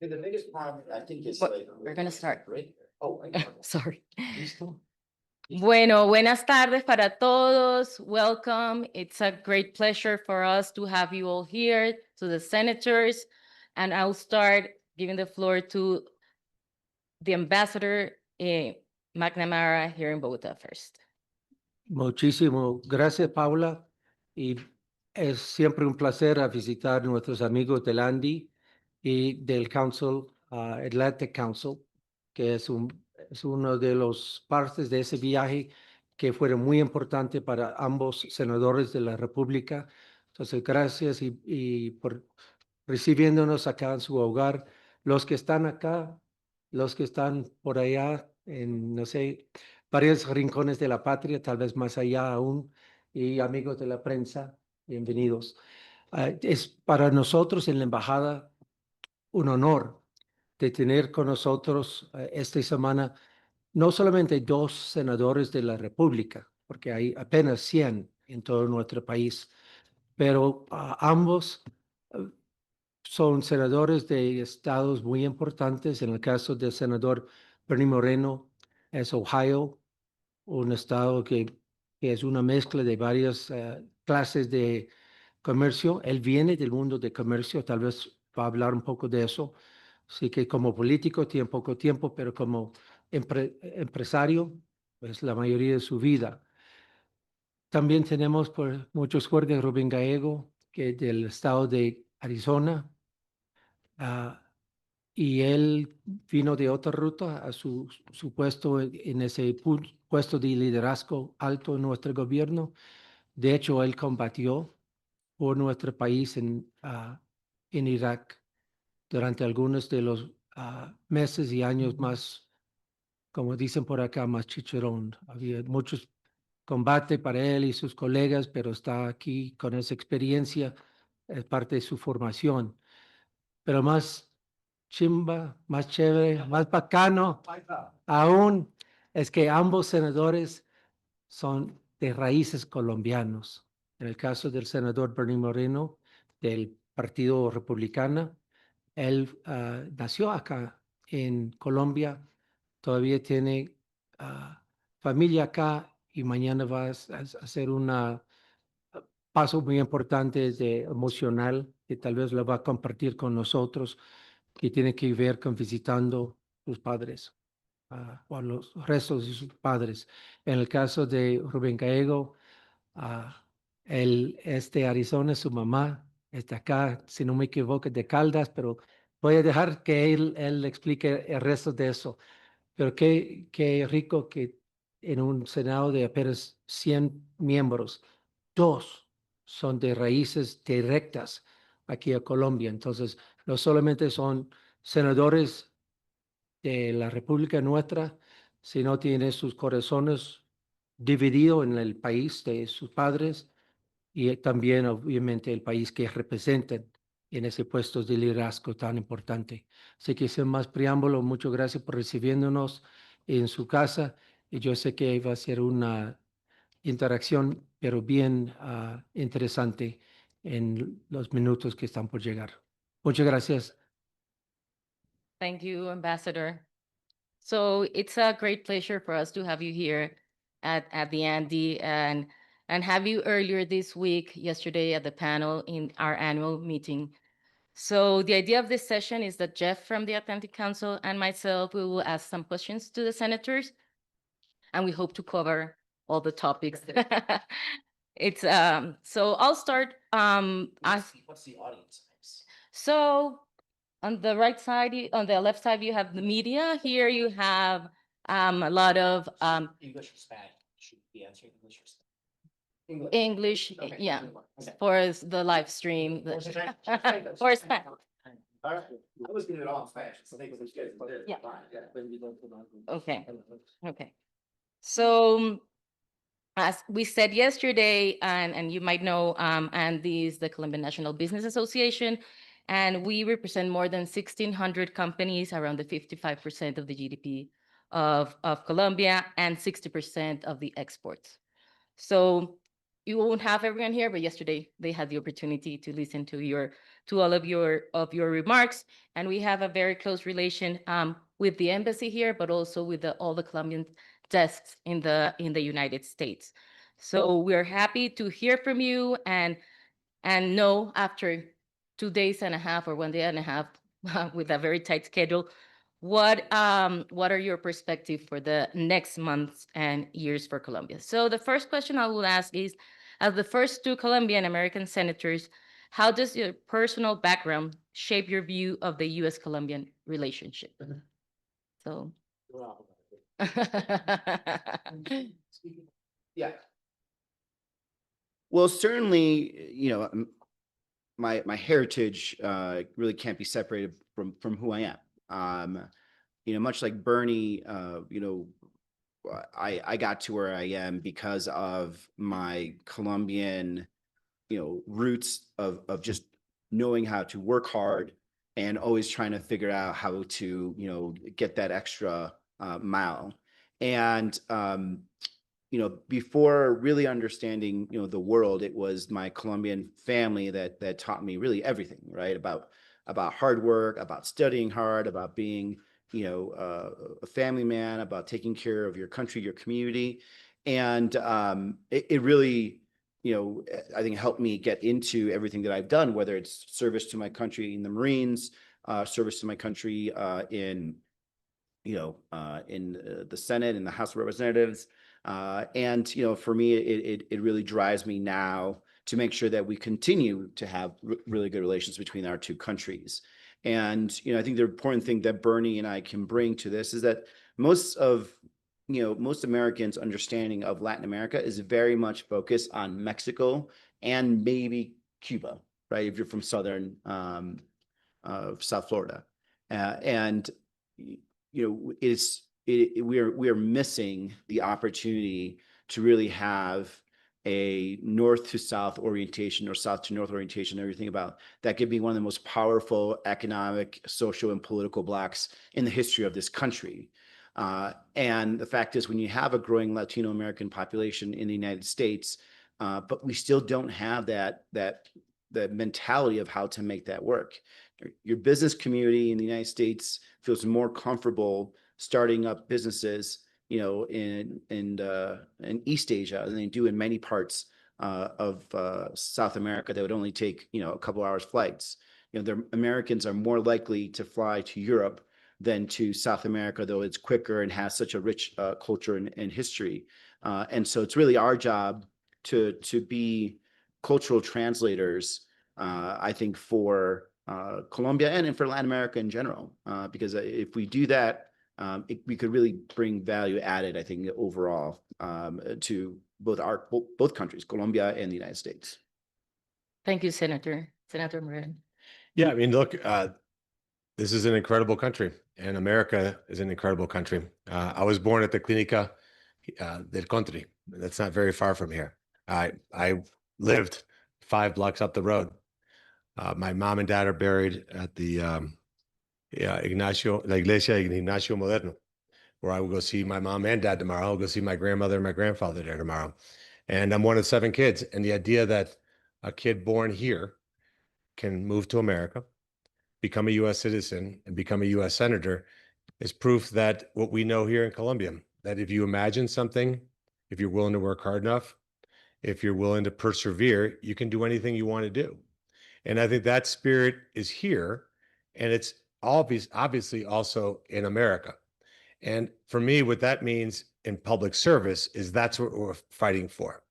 The biggest problem, I think, is What- like. we're gonna start. Oh, Sorry. listo. Bueno, buenas tardes para todos. Welcome. It's a great pleasure for us to have you all here, to the senators. And I'll start giving the floor to the ambassador McNamara here in Bogotá first. Muchísimo gracias, Paula. Y es siempre un placer a visitar nuestros amigos del ANDI y del Council, Atlantic Council, que es uno de los partes de ese viaje que fueron muy importantes para ambos senadores de la República. Entonces, gracias y por recibiéndonos acá en su hogar. Los que están acá, los que están por allá, en, no sé, varios rincones de la patria, tal vez más allá aún, y amigos de la prensa, bienvenidos. Es para nosotros en la embajada un honor de tener con nosotros esta semana no solamente 2 senadores de la República, porque hay apenas 100 en todo nuestro país, pero ambos son senadores de estados muy importantes. En el caso del senador Bernie Moreno, es Ohio, un estado que es una mezcla de varias clases de comercio. Él viene del mundo de comercio, tal vez va a hablar un poco de eso. Así que como político tiene poco tiempo, pero como empresario, pues la mayoría de su vida. También tenemos por mucho suerte a Ruben Gallego, que es del estado de Arizona. Y él vino de otra ruta a su puesto en ese puesto de liderazgo alto en nuestro gobierno. De hecho, él combatió por nuestro país en Irak durante algunos de los meses y años más, como dicen por acá, más chicharrón. Había muchos combates para él y sus colegas, pero está aquí con esa experiencia, es parte de su formación. Pero más chimba, más chévere, más bacano aún es que ambos senadores son de raíces colombianos. En el caso del senador Bernie Moreno, del Partido Republicano, él nació acá en Colombia, todavía tiene familia acá y mañana va a hacer un paso muy importante emocional que tal vez lo va a compartir con nosotros, que tiene que ver con visitando sus padres o los restos de sus padres. En el caso de Ruben Gallego, él es de Arizona, su mamá está acá, si no me equivoco, de Caldas, pero voy a dejar que él explique el resto de eso. Pero qué rico que en un Senado de apenas 100 miembros, 2 son de raíces directas aquí a Colombia. Entonces, no solamente son senadores de la República nuestra, sino tienen sus corazones divididos en el país de sus padres y también, obviamente, el país que representan en ese puesto de liderazgo tan importante. Así que sin más preámbulo, muchas gracias por recibiéndonos en su casa y yo sé que va a ser una interacción, pero bien interesante en los minutos que están por llegar. Muchas gracias. Thank you, Ambassador. So it's a great pleasure for us to have you here at the ANDI and have you earlier this week, yesterday at the panel in our annual meeting. So the idea of this session is that Jeff from the Atlantic Council and myself, we will ask some questions to the senators, and we hope to cover all the topics. It's so I'll start What's the audience? so on the right side, on the left side, you have the media. Here you have a lot of English or Spanish? Should be answering English or Spanish? English, Okay. yeah, Okay. for the live stream. Or Spanish. Or Spanish. All right. I was getting it all in Spanish, so I think it was good. Yeah. Yeah. Okay. Okay. So as we said yesterday, and you might know, ANDI is the Colombian National Business Association, and we represent more than 1,600 companies, around the 55% of the GDP of Colombia and 60% of the exports. So you won't have everyone here, but yesterday they had the opportunity to listen to all of your remarks, and we have a very close relation with the embassy here, but also with all the Colombian desks in the United States. So we're happy to hear from you and know after 2 days and a half or 1 day and a half with a very tight schedule, what are your perspectives for the next months and years for Colombia? So the first question I will ask is, as the first two Colombian American senators, how does your personal background shape your view of the US-Colombian relationship? So. Yeah. Well, certainly, you know, my heritage really can't be separated from who I am. You know, much like Bernie, you know, I got to where I am because of my Colombian, you know, roots of just knowing how to work hard and always trying to figure out how to, you know, get that extra mile. And you know, before really understanding, you know, the world, it was my Colombian family that taught me really everything, right? About hard work, about studying hard, about being, you know, a family man, about taking care of your country, your community. And it really, you know, I think helped me get into everything that I've done, whether it's service to my country in the Marines, service to my country in, you know, in the Senate and the House of Representatives. And, you know, for me, it really drives me now to make sure that we continue to have really good relations between our two countries. And, you know, I think the important thing that Bernie and I can bring to this is that most Americans' understanding of Latin America is very much focused on Mexico and maybe Cuba, right? If you're from South Florida. And, you know, we are missing the opportunity to really have a north to south orientation or south to north orientation, everything about that could be one of the most powerful economic, social, and political blocks in the history of this country. And the fact is, when you have a growing Latino American population in the United States, but we still don't have that mentality of how to make that work. Your business community in the United States feels more comfortable starting up businesses, you know, in East Asia than they do in many parts of South America that would only take, you know, a couple hours flights. You know, Americans are more likely to fly to Europe than to South America, though it's quicker and has such a rich culture and history. And so it's really our job to be cultural translators, I think, for Colombia and for Latin America in general, because if we do that, we could really bring value added, I think, overall to both countries, Colombia and the United States. Thank you, Senator Moreno. Yeah, I mean, look, this is an incredible country, and America is an incredible country. I was born at the Clínica del Country. That's not very far from here. I lived 5 blocks up the road. My mom and dad are buried at the La Iglesia Ignacio Moderno, where I will go see my mom and dad tomorrow. I'll go see my grandmother and my grandfather there tomorrow. And I'm one of 7 kids. And the idea that a kid born here can move to America, become a U.S. citizen, and become a U.S. senator is proof that what we know here in Colombia, that if you imagine something, if you're willing to work hard enough, if you're willing to persevere, you can do anything you want to do. And I think that spirit is here, and it's obviously also in America. And for me, what that means in public service is that's what we're fighting for.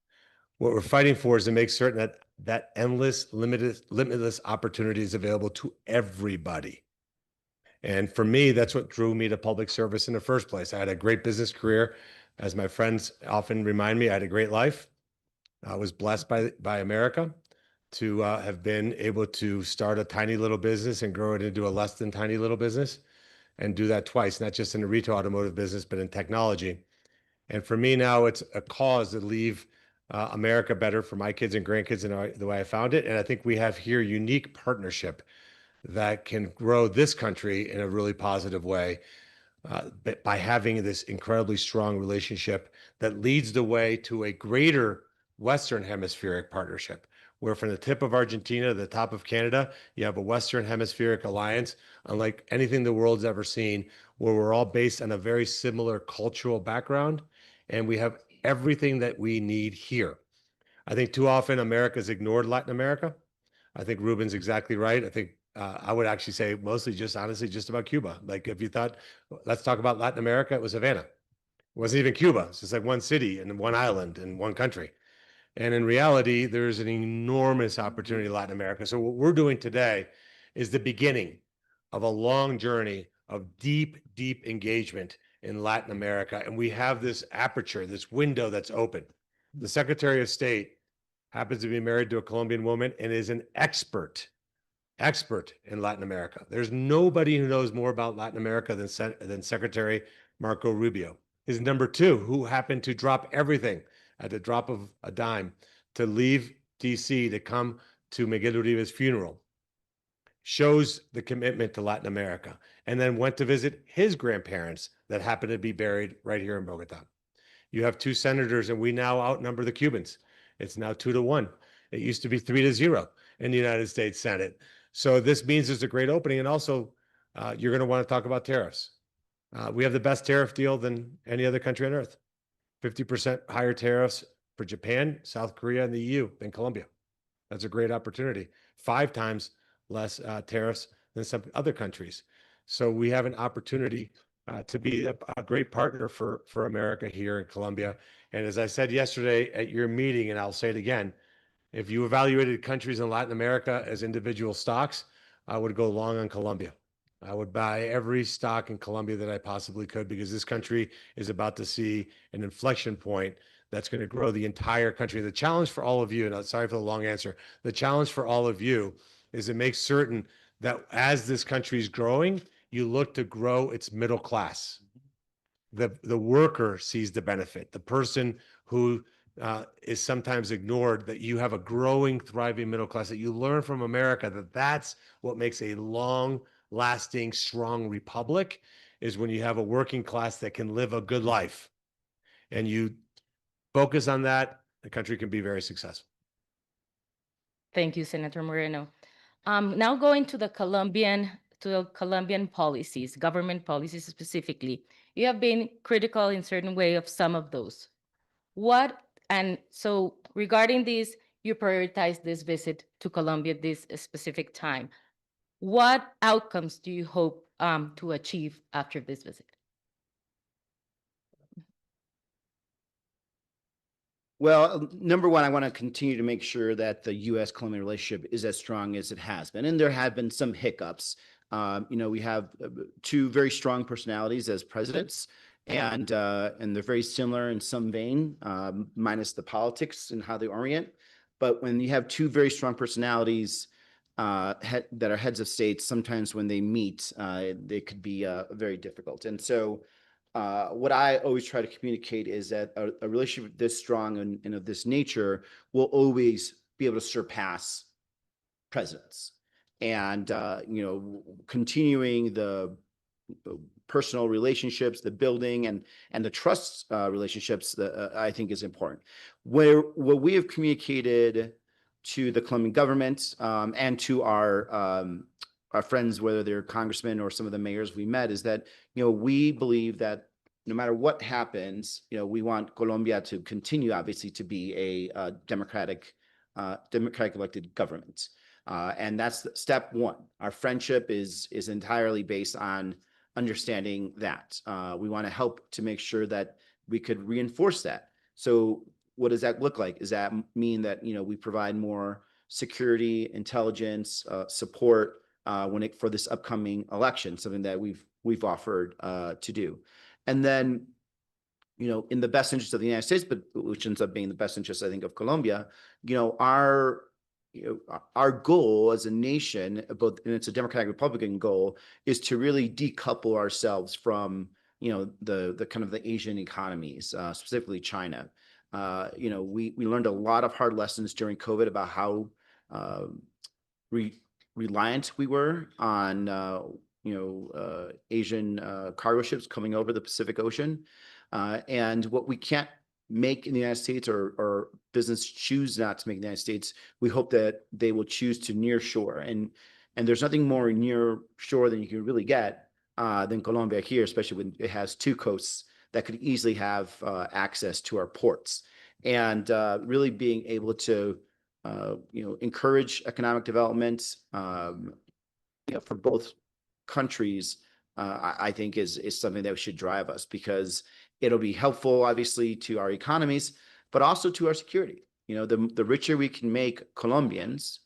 What we're fighting for is to make certain that endless, limitless opportunity is available to everybody. And for me, that's what drew me to public service in the first place. I had a great business career. As my friends often remind me, I had a great life. I was blessed by America to have been able to start a tiny little business and grow it into a less than tiny little business, and do that twice, not just in the retail automotive business, but in technology. And for me now, it's a cause to leave America better for my kids and grandkids in the way I found it. And I think we have here unique partnership that can grow this country in a really positive way by having this incredibly strong relationship that leads the way to a greater Western Hemispheric partnership, where from the tip of Argentina to the top of Canada, you have a Western Hemispheric alliance, unlike anything the world's ever seen, where we're all based on a very similar cultural background, and we have everything that we need here. I think too often America's ignored Latin America. I think Ruben's exactly right. I think I would actually say mostly just honestly just about Cuba. Like if you thought, let's talk about Latin America, it was Havana. It wasn't even Cuba. It's just like one city and one island and one country. And in reality, there's an enormous opportunity in Latin America. So what we're doing today is the beginning of a long journey of deep, deep engagement in Latin America. And we have this aperture, this window that's open. The Secretary of State happens to be married to a Colombian woman and is an expert in Latin America. There's nobody who knows more about Latin America than Secretary Marco Rubio. His number two, who happened to drop everything at the drop of a dime to leave DC to come to Miguel Uribe's funeral, shows the commitment to Latin America, and then went to visit his grandparents that happened to be buried right here in Bogota. You have two senators, and we now outnumber the Cubans. It's now 2-1. It used to be 3-0 in the United States Senate. So this means there's a great opening. And also, you're going to want to talk about tariffs. We have the best tariff deal than any other country on earth. 50% higher tariffs for Japan, South Korea, and the EU than Colombia. That's a great opportunity. 5 times less tariffs than some other countries. So we have an opportunity to be a great partner for America here in Colombia. And as I said yesterday at your meeting, and I'll say it again, if you evaluated countries in Latin America as individual stocks, I would go long on Colombia. I would buy every stock in Colombia that I possibly could, because this country is about to see an inflection point that's going to grow the entire country. The challenge for all of you, and I'm sorry for the long answer, the challenge for all of you is to make certain that as this country is growing, you look to grow its middle class. The worker sees the benefit, the person who is sometimes ignored, that you have a growing, thriving middle class, that you learn from America that that's what makes a long lasting, strong republic, is when you have a working class that can live a good life. And you focus on that, the country can be very successful. Thank you, Senator Moreno. Now going to the Colombian policies, government policies specifically. You have been critical in certain way of some of those. So regarding this, you prioritize this visit to Colombia at this specific time. What outcomes do you hope to achieve after this visit? Well, number one, I want to continue to make sure that the US-Colombia relationship is as strong as it has been. And there have been some hiccups. We have 2 very strong personalities as presidents, and they're very similar in some vein, minus the politics and how they orient. But when you have 2 very strong personalities that are heads of states, sometimes when they meet, they could be very difficult. And so what I always try to communicate is that a relationship this strong and of this nature will always be able to surpass presidents. And continuing the personal relationships, the building and the trust relationships that I think is important. What we have communicated to the Colombian government and to our friends, whether they're congressmen or some of the mayors we met, is that we believe that no matter what happens, we want Colombia to continue, obviously, to be a democratic elected government. And that's step one. Our friendship is entirely based on understanding that. We want to help to make sure that we could reinforce that. So what does that look like? Does that mean that we provide more security, intelligence, support for this upcoming election, something that we've offered to do? And then in the best interest of the United States, but which ends up being the best interest, I think, of Colombia, our goal as a nation, and it's a Democratic Republican goal, is to really decouple ourselves from the kind of the Asian economies, specifically China. We learned a lot of hard lessons during COVID about how reliant we were on Asian cargo ships coming over the Pacific Ocean, and what we can't make in the United States or business choose not to make in the United States, we hope that they will choose to near shore. And there's nothing more near shore than you can really get than Colombia here, especially when it has two coasts that could easily have access to our ports. And really being able to encourage economic development for both countries, I think is something that should drive us, because it'll be helpful, obviously, to our economies, but also to our security. The richer we can make Colombians,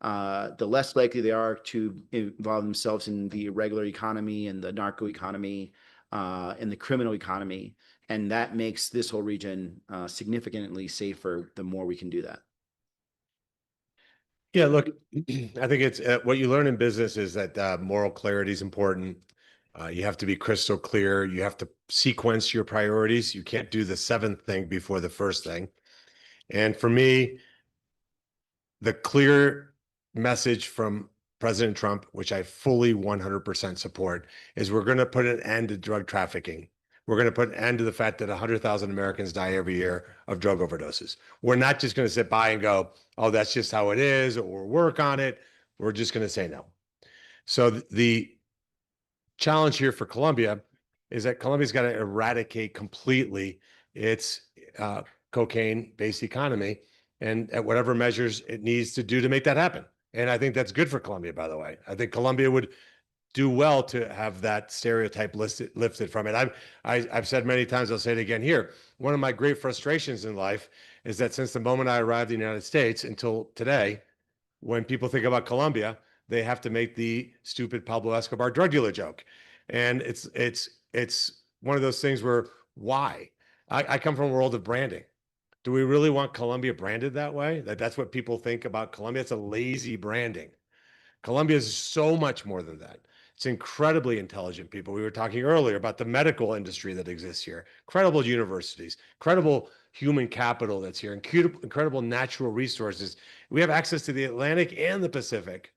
the less likely they are to involve themselves in the irregular economy and the narco economy and the criminal economy. And that makes this whole region significantly safer the more we can do that. Yeah, look, I think it's what you learn in business is that moral clarity is important. You have to be crystal clear. You have to sequence your priorities. You can't do the seventh thing before the first thing. And for me, the clear message from President Trump, which I fully 100% support, is we're going to put an end to drug trafficking. We're going to put an end to the fact that 100,000 Americans die every year of drug overdoses. We're not just going to sit by and go, oh, that's just how it is, or work on it. We're just going to say no. So the challenge here for Colombia is that Colombia's got to eradicate completely its cocaine-based economy, and at whatever measures it needs to do to make that happen. And I think that's good for Colombia, by the way. I think Colombia would do well to have that stereotype lifted from it. I've said many times, I'll say it again here. One of my great frustrations in life is that since the moment I arrived in the United States until today, when people think about Colombia, they have to make the stupid Pablo Escobar drug dealer joke. And it's one of those things where, why? I come from a world of branding. Do we really want Colombia branded that way? That's what people think about Colombia. It's a lazy branding. Colombia is so much more than that. It's incredibly intelligent people. We were talking earlier about the medical industry that exists here, incredible universities, incredible human capital that's here, incredible natural resources. We have access to the Atlantic and the Pacific.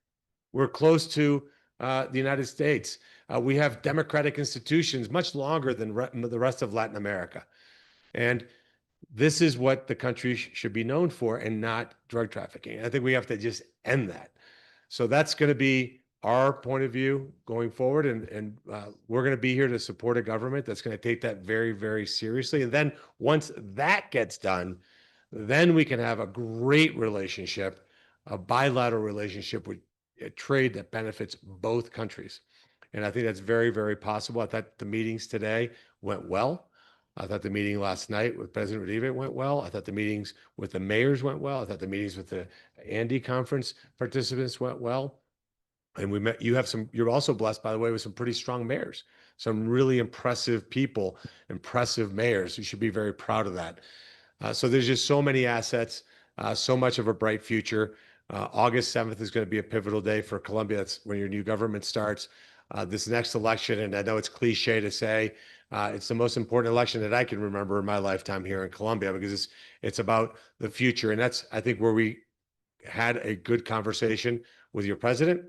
We're close to the United States. We have democratic institutions much longer than the rest of Latin America. And this is what the country should be known for, and not drug trafficking. I think we have to just end that. So that's going to be our point of view going forward. And we're going to be here to support a government that's going to take that very, very seriously. And then once that gets done, then we can have a great relationship, a bilateral relationship with trade that benefits both countries. And I think that's very, very possible. I thought the meetings today went well. I thought the meeting last night with President Uribe went well. I thought the meetings with the mayors went well. I thought the meetings with the ANDI conference participants went well. And we met, you're also blessed, by the way, with some pretty strong mayors, some really impressive people, impressive mayors. You should be very proud of that. So there's just so many assets, so much of a bright future. August 7th is going to be a pivotal day for Colombia. That's when your new government starts. This next election, and I know it's cliche to say, it's the most important election that I can remember in my lifetime here in Colombia, because it's about the future. And that's, I think, where we had a good conversation with your president,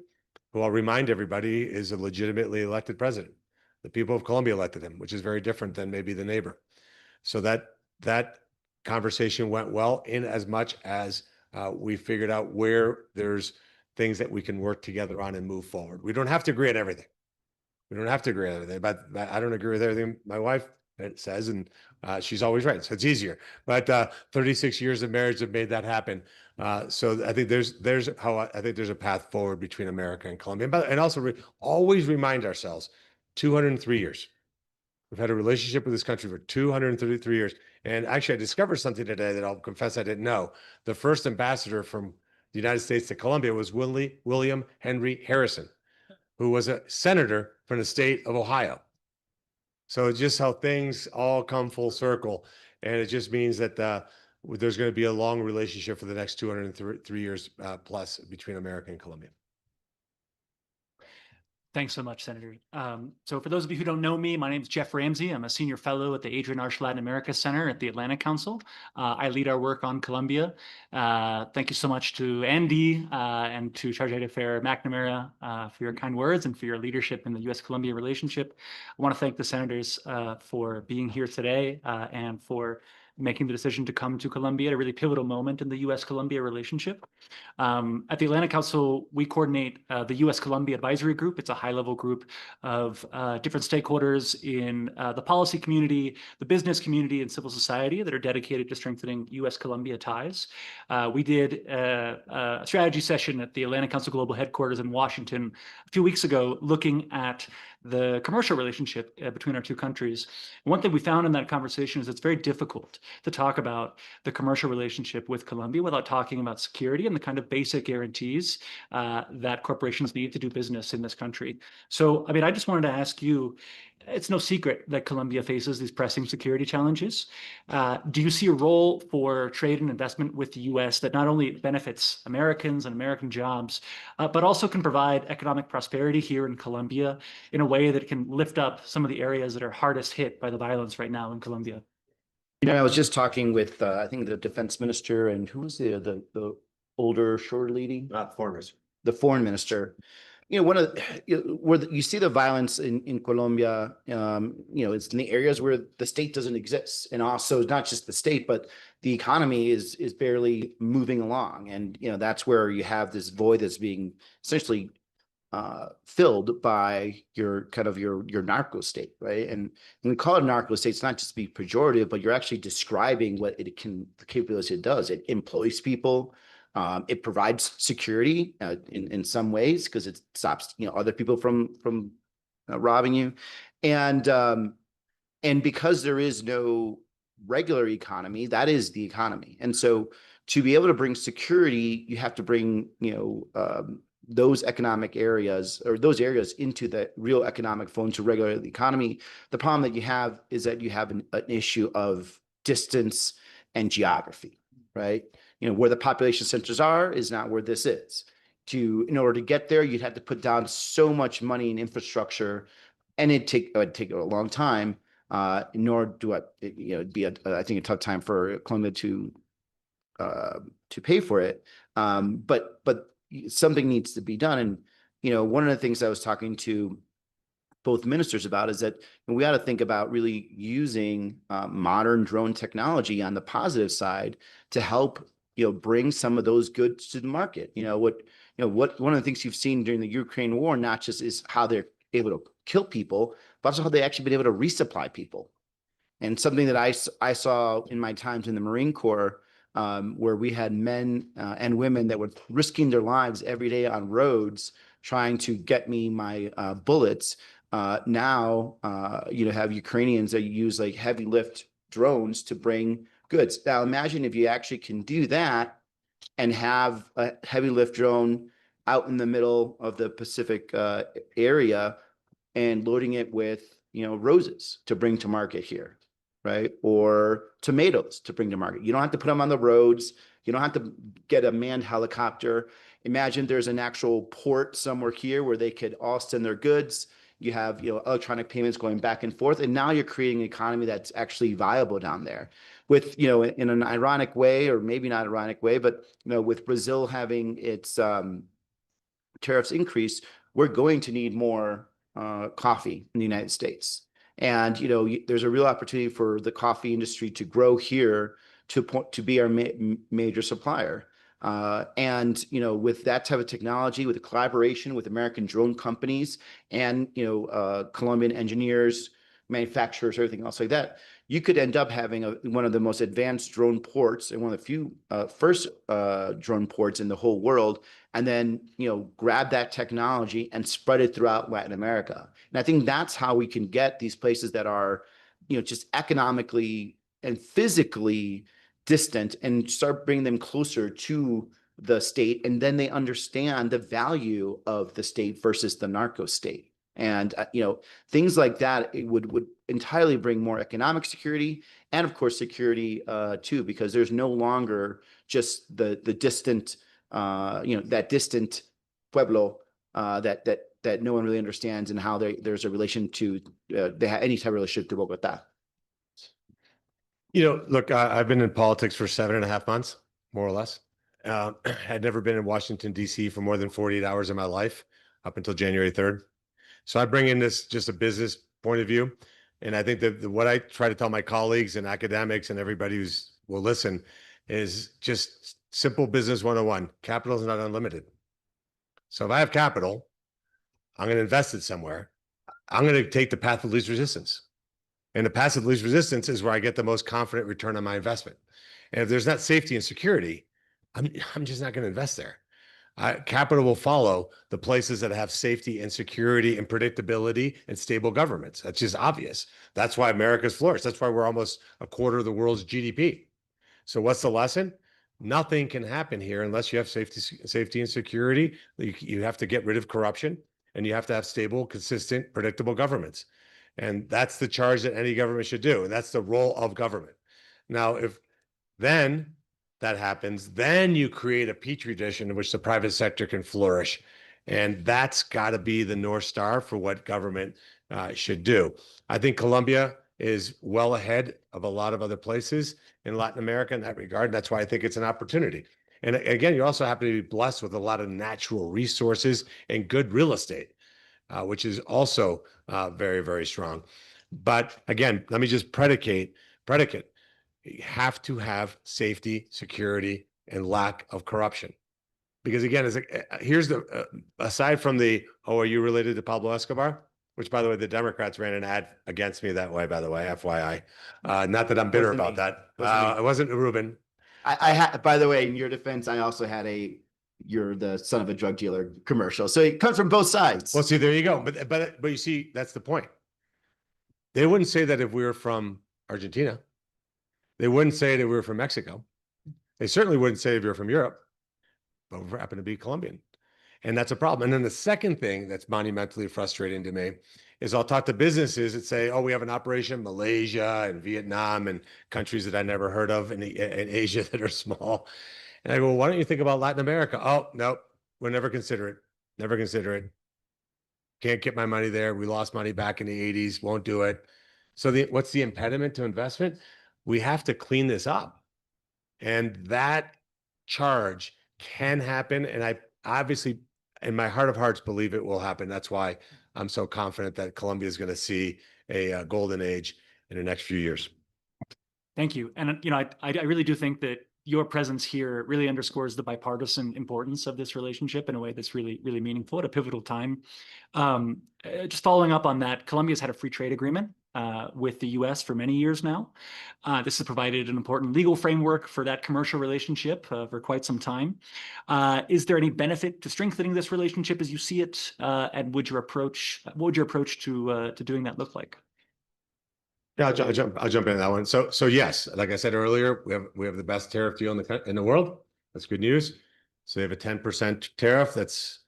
who I'll remind everybody is a legitimately elected president. The people of Colombia elected him, which is very different than maybe the neighbor. So that conversation went well, in as much as we figured out where there's things that we can work together on and move forward. We don't have to agree on everything. We don't have to agree on everything, but I don't agree with everything my wife says, and she's always right, so it's easier. But 36 years of marriage have made that happen. So I think there's a path forward between America and Colombia, and also always remind ourselves, 203 years. We've had a relationship with this country for 233 years. And actually, I discovered something today that I'll confess I didn't know. The first ambassador from the United States to Colombia was William Henry Harrison, who was a senator from the state of Ohio. So it's just how things all come full circle. And it just means that there's going to be a long relationship for the next 203 years plus between America and Colombia. Thanks so much, Senator. So for those of you who don't know me, my name is Jeff Ramsey. I'm a senior fellow at the Adrienne Arsht Latin America Center at the Atlantic Council. I lead our work on Colombia. Thank you so much to ANDI and to Charge d'Affaires McNamara for your kind words and for your leadership in the US-Colombia relationship. I want to thank the senators for being here today and for making the decision to come to Colombia at a really pivotal moment in the US-Colombia relationship. At the Atlantic Council, we coordinate the US-Colombia Advisory Group. It's a high-level group of different stakeholders in the policy community, the business community, and civil society that are dedicated to strengthening US-Colombia ties. We did a strategy session at the Atlantic Council Global Headquarters in Washington a few weeks ago, looking at the commercial relationship between our two countries. And one thing we found in that conversation is it's very difficult to talk about the commercial relationship with Colombia without talking about security and the kind of basic guarantees that corporations need to do business in this country. So, I mean, I just wanted to ask you, it's no secret that Colombia faces these pressing security challenges. Do you see a role for trade and investment with the US that not only benefits Americans and American jobs, but also can provide economic prosperity here in Colombia in a way that can lift up some of the areas that are hardest hit by the violence right now in Colombia? You know, I was just talking with, I think the defense minister and who was the older, shorter lady? Foreigners. The foreign minister. You know, one of where you see the violence in Colombia, you know, it's in the areas where the state doesn't exist. And also not just the state, but the economy is barely moving along. And, you know, that's where you have this void that's being essentially filled by your kind of your narco state, right? And when we call it a narco state, it's not just to be pejorative, but you're actually describing what it can, the capabilities it does. It employs people. It provides security in some ways because it stops, you know, other people from robbing you, and because there is no regular economy, that is the economy. And so to be able to bring security, you have to bring, you know, those economic areas or those areas into the real economic flow to regulate the economy. The problem that you have is that you have an issue of distance and geography, right? You know, where the population centers are is not where this is. In order to get there, you'd have to put down so much money in infrastructure, and it'd take a long time. Nor do it'd be I think a tough time for Colombia to pay for it. But something needs to be done. And you know, one of the things I was talking to both ministers about is that we ought to think about really using modern drone technology on the positive side to help, you know, bring some of those goods to the market. You know, one of the things you've seen during the Ukraine war, not just is how they're able to kill people, but also how they actually been able to resupply people. And something that I saw in my times in the Marine Corps, where we had men and women that were risking their lives every day on roads trying to get me my bullets. Now, you know, have Ukrainians that use like heavy lift drones to bring goods. Now, imagine if you actually can do that and have a heavy lift drone out in the middle of the Pacific area and loading it with, you know, roses to bring to market here, right? Or tomatoes to bring to market. You don't have to put them on the roads. You don't have to get a manned helicopter. Imagine there's an actual port somewhere here where they could all send their goods. You have, you know, electronic payments going back and forth, and now you're creating an economy that's actually viable down there. With, you know, in an ironic way, or maybe not ironic way, but you know, with Brazil having its tariffs increase, we're going to need more coffee in the United States. And you know, there's a real opportunity for the coffee industry to grow here to be our major supplier. And you know, with that type of technology, with the collaboration with American drone companies and you know, Colombian engineers, manufacturers, everything else like that, you could end up having one of the most advanced drone ports and one of the few first drone ports in the whole world, and then you know, grab that technology and spread it throughout Latin America. And I think that's how we can get these places that are, you know, just economically and physically distant and start bringing them closer to the state, and then they understand the value of the state versus the narco state. And you know, things like that, it would entirely bring more economic security, and of course security too, because there's no longer just the distant you know, that distant pueblo that no one really understands, and how there's a relation to they have any type of relationship to Bogota. You know, look, I've been in politics for 7.5 months, more or less. Had never been in Washington, D.C. for more than 48 hours in my life up until January 3rd. So I bring in this just a business point of view. And I think that what I try to tell my colleagues and academics and everybody who's will listen is just simple business 101. Capital is not unlimited. So if I have capital, I'm going to invest it somewhere. I'm going to take the path of least resistance. And the path of least resistance is where I get the most confident return on my investment. And if there's not safety and security, I'm just not going to invest there. Capital will follow the places that have safety and security and predictability and stable governments. That's just obvious. That's why America's flourished. That's why we're almost a quarter of the world's GDP. So what's the lesson? Nothing can happen here unless you have safety and security. You have to get rid of corruption, and you have to have stable, consistent, predictable governments. And that's the charge that any government should do. And that's the role of government. Now, if then that happens, then you create a petri dish in which the private sector can flourish. And that's got to be the North Star for what government should do. I think Colombia is well ahead of a lot of other places in Latin America in that regard. That's why I think it's an opportunity. And again, you also happen to be blessed with a lot of natural resources and good real estate, which is also very, very strong. But again, let me just predicate. You have to have safety, security, and lack of corruption. Because again, here's the, aside from the, oh, are you related to Pablo Escobar? Which, by the way, the Democrats ran an ad against me that way, by the way, FYI. Not that I'm bitter about that. It wasn't Ruben. I had, by the way, in your defense, I also had you're the son of a drug dealer commercial. So it comes from both sides. Well, see, there you go. But you see, that's the point. They wouldn't say that if we were from Argentina. They wouldn't say that we were from Mexico. They certainly wouldn't say if you're from Europe, but we happen to be Colombian. And that's a problem. And then the second thing that's monumentally frustrating to me is I'll talk to businesses that say, oh, we have an operation in Malaysia and Vietnam and countries that I never heard of in Asia that are small. And I go, well, why don't you think about Latin America? Oh, no, we'll never consider it. Never consider it. Can't get my money there. We lost money back in the 80s. Won't do it. So what's the impediment to investment? We have to clean this up. And that charge can happen. And I obviously, in my heart of hearts, believe it will happen. That's why I'm so confident that Colombia is going to see a golden age in the next few years. Thank you. And, you know, I really do think that your presence here really underscores the bipartisan importance of this relationship in a way that's really, really meaningful at a pivotal time. Just following up on that, Colombia's had a free trade agreement with the US for many years now. This has provided an important legal framework for that commercial relationship for quite some time. Is there any benefit to strengthening this relationship as you see it? And what would your approach to doing that look like? Yeah, I'll jump in that one. So yes, like I said earlier, we have the best tariff deal in the world. That's good news. So they have a 10% tariff. That's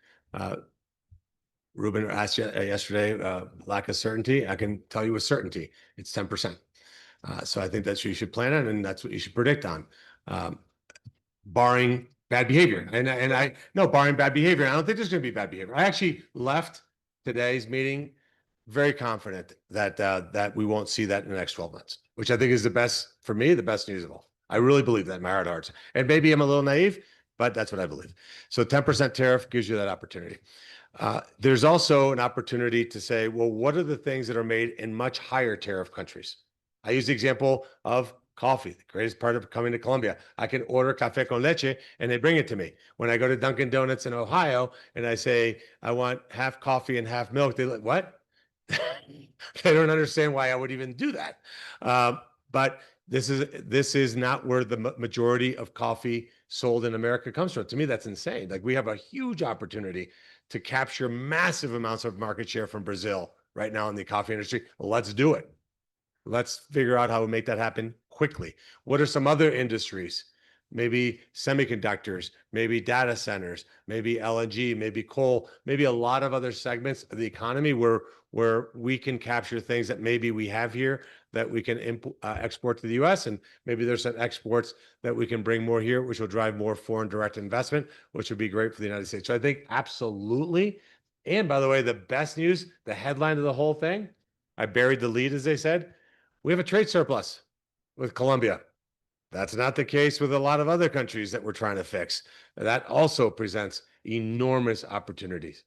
Ruben asked yesterday, lack of certainty. I can tell you with certainty, it's 10%. So I think that's what you should plan on, and that's what you should predict on, barring bad behavior. Barring bad behavior. I don't think there's going to be bad behavior. I actually left today's meeting very confident that we won't see that in the next 12 months, which I think is the best, for me, the best news of all. I really believe that in my heart of hearts. And maybe I'm a little naive, but that's what I believe. So 10% tariff gives you that opportunity. There's also an opportunity to say, well, what are the things that are made in much higher tariff countries? I use the example of coffee, the greatest part of coming to Colombia. I can order café con leche and they bring it to me. When I go to Dunkin' Donuts in Ohio and I say, I want half coffee and half milk, they're like, what? They don't understand why I would even do that. But this is not where the majority of coffee sold in America comes from. To me, that's insane. Like, we have a huge opportunity to capture massive amounts of market share from Brazil right now in the coffee industry. Let's do it. Let's figure out how to make that happen quickly. What are some other industries? Maybe semiconductors, maybe data centers, maybe LNG, maybe coal, maybe a lot of other segments of the economy where we can capture things that maybe we have here that we can export to the US. And maybe there's some exports that we can bring more here, which will drive more foreign direct investment, which would be great for the United States. So I think absolutely. And by the way, the best news, the headline of the whole thing, I buried the lead, as they said, we have a trade surplus with Colombia. That's not the case with a lot of other countries that we're trying to fix. That also presents enormous opportunities.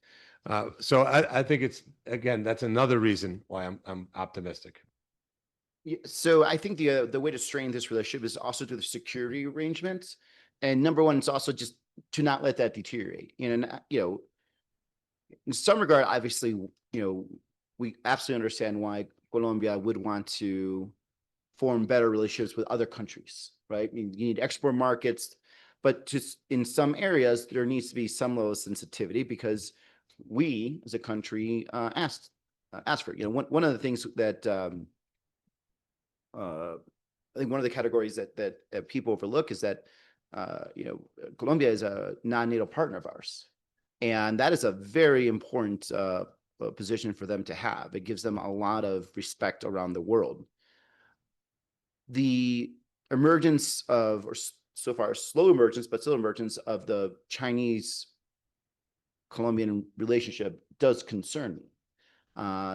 So I think it's, again, that's another reason why I'm optimistic. So I think the way to strain this relationship is also through the security arrangements. And number one, it's also just to not let that deteriorate. In some regard, obviously, we absolutely understand why Colombia would want to form better relationships with other countries, right? You need export markets, but just in some areas, there needs to be some level of sensitivity because we, as a country, asked for it. One of the things that I think one of the categories that people overlook is that Colombia is a non-NATO partner of ours, and that is a very important position for them to have. It gives them a lot of respect around the world. The emergence of, or so far slow emergence, but still emergence of the Chinese-Colombian relationship does concern me.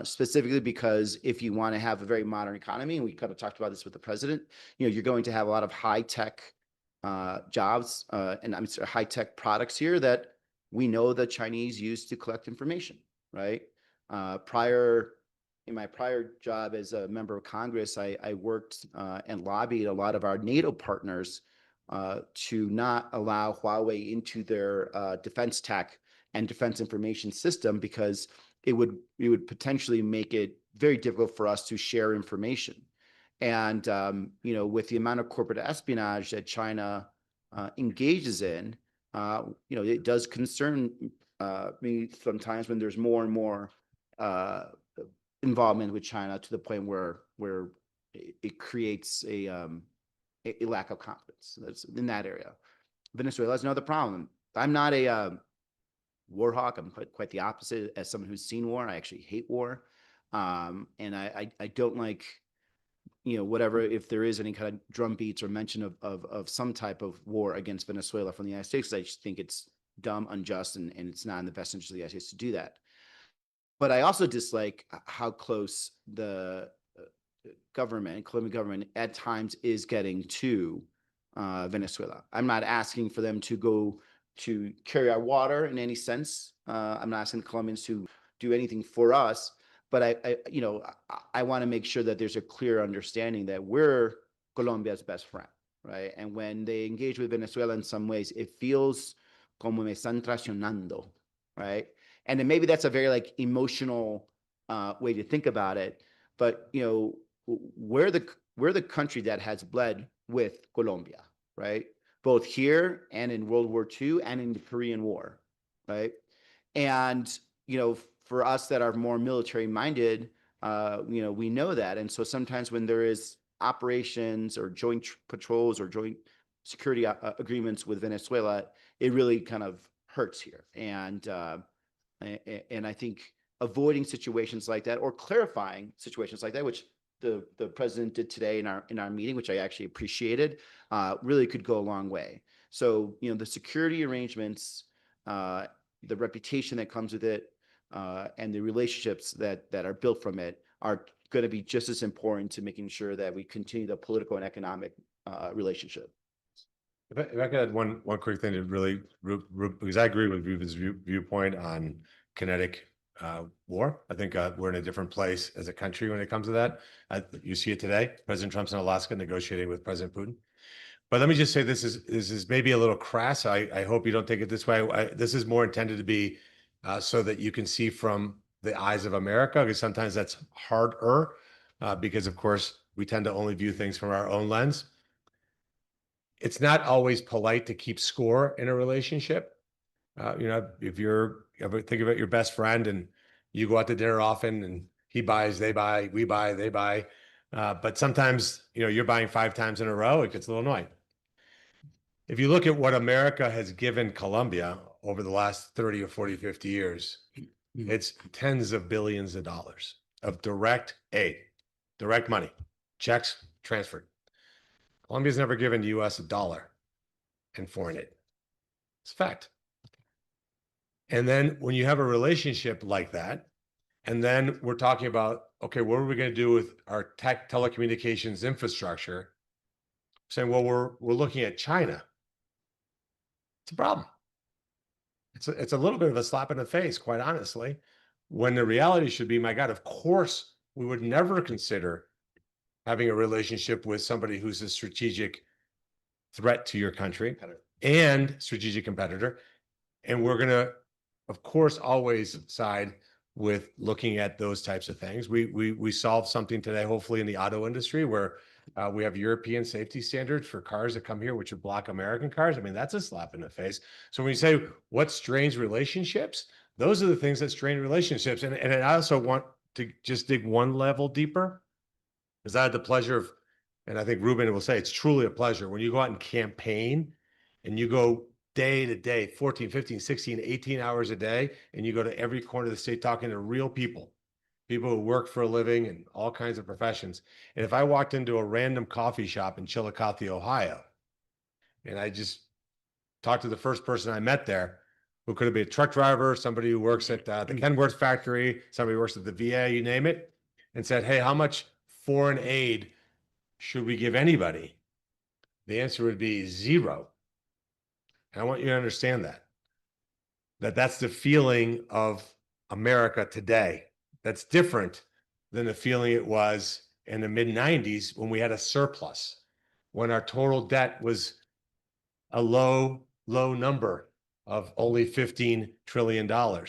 Specifically because if you want to have a very modern economy, and we kind of talked about this with the president, you're going to have a lot of high-tech jobs and I'm sorry, high-tech products here that we know the Chinese use to collect information, right? In my prior job as a member of Congress, I worked and lobbied a lot of our NATO partners to not allow Huawei into their defense tech and defense information system because it would potentially make it very difficult for us to share information. And, with the amount of corporate espionage that China engages in, it does concern me sometimes when there's more and more involvement with China to the point where it creates a lack of confidence. That's in that area. Venezuela is another problem. I'm not a war hawk. I'm quite the opposite. As someone who's seen war, I actually hate war, and I don't like whatever, if there is any kind of drumbeats or mention of some type of war against Venezuela from the United States. I just think it's dumb, unjust, and it's not in the best interest of the United States to do that. But I also dislike how close the Colombian government at times is getting to Venezuela. I'm not asking for them to go to carry our water in any sense. I'm not asking the Colombians to do anything for us, but I want to make sure that there's a clear understanding that we're Colombia's best friend, right? And when they engage with Venezuela in some ways, it feels como me están traicionando, right? And then maybe that's a very emotional way to think about it, but we're the country that has bled with Colombia, right? Both here and in World War II and in the Korean War, right? And, for us that are more military minded, we know that. And so sometimes when there is operations or joint patrols or joint security agreements with Venezuela, it really kind of hurts here. And I think avoiding situations like that or clarifying situations like that, which the president did today in our meeting, which I actually appreciated, really could go a long way. So, the security arrangements, the reputation that comes with it, and the relationships that are built from it are going to be just as important to making sure that we continue the political and economic relationship. If I could add one quick thing to really, because I agree with Ruben's viewpoint on kinetic war. I think we're in a different place as a country when it comes to that. You see it today. President Trump's in Alaska negotiating with President Putin. But let me just say this is maybe a little crass. I hope you don't take it this way. This is more intended to be so that you can see from the eyes of America, because sometimes that's harder because, of course, we tend to only view things from our own lens. It's not always polite to keep score in a relationship. If you're ever think about your best friend and you go out to dinner often and he buys, they buy, we buy, they buy. But sometimes, you're buying 5 times in a row, it gets a little annoying. If you look at what America has given Colombia over the last 30 or 40, 50 years, it's tens of billions of dollars of direct aid, direct money, checks transferred. Colombia's never given the US $1 in foreign aid. It's a fact. And then when you have a relationship like that, and then we're talking about, okay, what are we going to do with our telecommunications infrastructure? Saying, well, we're looking at China. It's a problem. It's a little bit of a slap in the face, quite honestly, when the reality should be, my God, of course, we would never consider having a relationship with somebody who's a strategic threat to your country and strategic competitor. And we're going to, of course, always side with looking at those types of things. We solved something today, hopefully in the auto industry, where we have European safety standards for cars that come here, which would block American cars. I mean, that's a slap in the face. So when you say what strains relationships, those are the things that strain relationships. And I also want to just dig one level deeper, because I had the pleasure of, and I think Ruben will say, it's truly a pleasure when you go out and campaign and you go day to day, 14, 15, 16, 18 hours a day, and you go to every corner of the state talking to real people who work for a living and all kinds of professions. And if I walked into a random coffee shop in Chillicothe, Ohio, and I just talked to the first person I met there, who could have been a truck driver, somebody who works at the Kenworth factory, somebody who works at the VA, you name it, and said, hey, how much foreign aid should we give anybody? The answer would be zero. And I want you to understand that's the feeling of America today. That's different than the feeling it was in the mid-90s when we had a surplus, when our total debt was a low number of only $15 trillion. And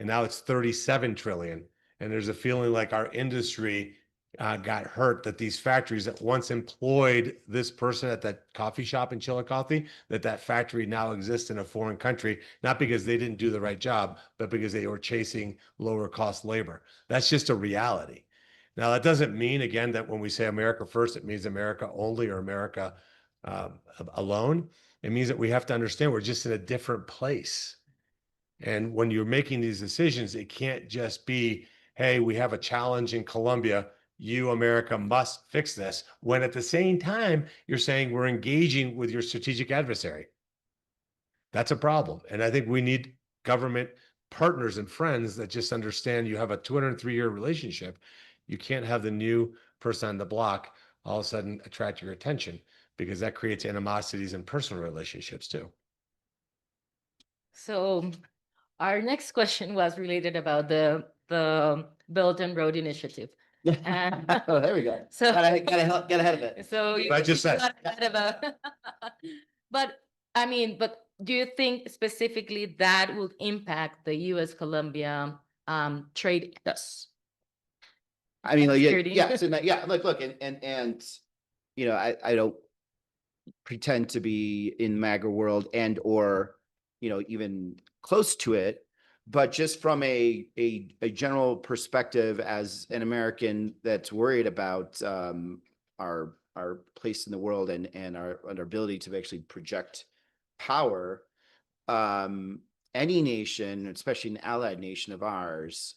now it's 37 trillion. And there's a feeling like our industry got hurt, that these factories that once employed this person at that coffee shop in Chillicothe, that factory now exists in a foreign country, not because they didn't do the right job, but because they were chasing lower cost labor. That's just a reality. Now, that doesn't mean, again, that when we say America first, it means America only or America alone. It means that we have to understand we're just in a different place. And when you're making these decisions, it can't just be, hey, we have a challenge in Colombia, you, America, must fix this, when at the same time, you're saying we're engaging with your strategic adversary. That's a problem. And I think we need government partners and friends that just understand you have a 203-year relationship. You can't have the new person on the block all of a sudden attract your attention, because that creates animosities in personal relationships too. So our next question was related about the Belt and Road Initiative. Oh, there we go. So Get ahead of it. So I just said. But I mean, but do you think specifically that will impact the US-Colombia trade? Yes. I mean, like, Security. yeah. Look, and you know, I don't pretend to be in MAGA world and or even close to it. But just from a general perspective, as an American that's worried about our place in the world and our ability to actually project power, any nation, especially an allied nation of ours,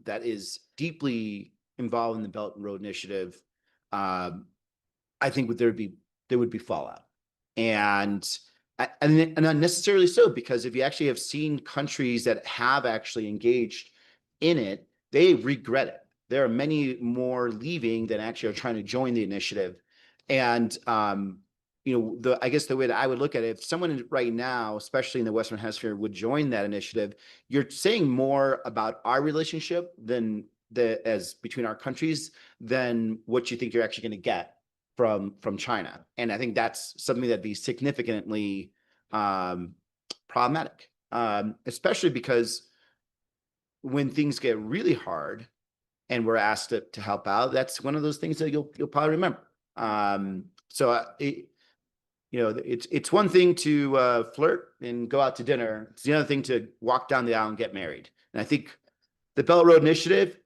that is deeply involved in the Belt and Road Initiative, I think there would be fallout, and unnecessarily so, because if you actually have seen countries that have actually engaged in it, they regret it. There are many more leaving than actually are trying to join the initiative. And I guess the way that I would look at it, if someone right now, especially in the Western Hemisphere, would join that initiative, you're saying more about our relationship than as between our countries than what you think you're actually going to get from China. And I think that's something that'd be significantly problematic, especially because when things get really hard and we're asked to help out, that's one of those things that you'll probably remember. It's one thing to flirt and go out to dinner. It's the other thing to walk down the aisle and get married. And I think the Belt Road Initiative,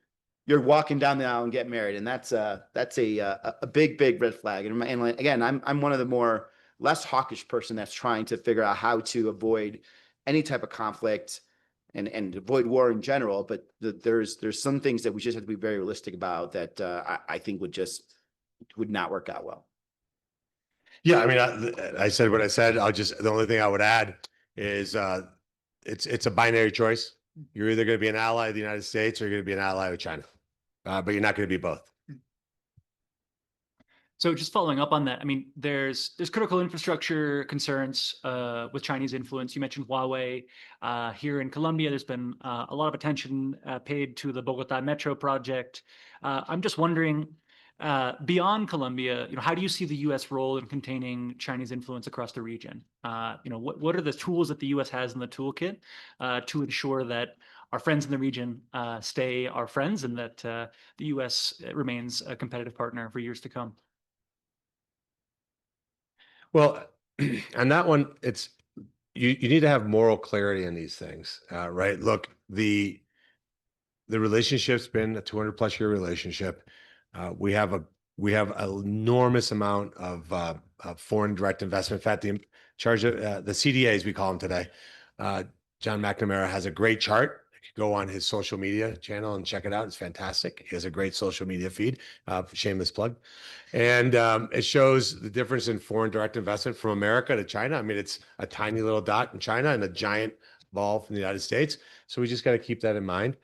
you're walking down the aisle and get married, and that's a big red flag. And again, I'm one of the more less hawkish person that's trying to figure out how to avoid any type of conflict and avoid war in general. But there's some things that we just have to be very realistic about that I think would not work out well. Yeah, I mean, I said what I said. The only thing I would add is it's a binary choice. You're either going to be an ally of the United States or you're going to be an ally of China, but you're not going to be both. So just following up on that, I mean, there's critical infrastructure concerns with Chinese influence. You mentioned Huawei. Here in Colombia, there's been a lot of attention paid to the Bogota Metro project. I'm just wondering, Beyond Colombia, how do you see the U.S. role in containing Chinese influence across the region? What are the tools that the U.S. has in the toolkit to ensure that our friends in the region stay our friends and that the U.S. remains a competitive partner for years to come? Well, on that one, it's you need to have moral clarity in these things, right? Look, the relationship's been a 200-plus-year relationship. We have an enormous amount of foreign direct investment. In fact, the charge of the CDAs, we call them today. John McNamara has a great chart. You can go on his social media channel and check it out. It's fantastic. He has a great social media feed. Shameless plug. And it shows the difference in foreign direct investment from America to China. I mean, it's a tiny little dot in China and a giant ball from the United States. So we just got to keep that in mind.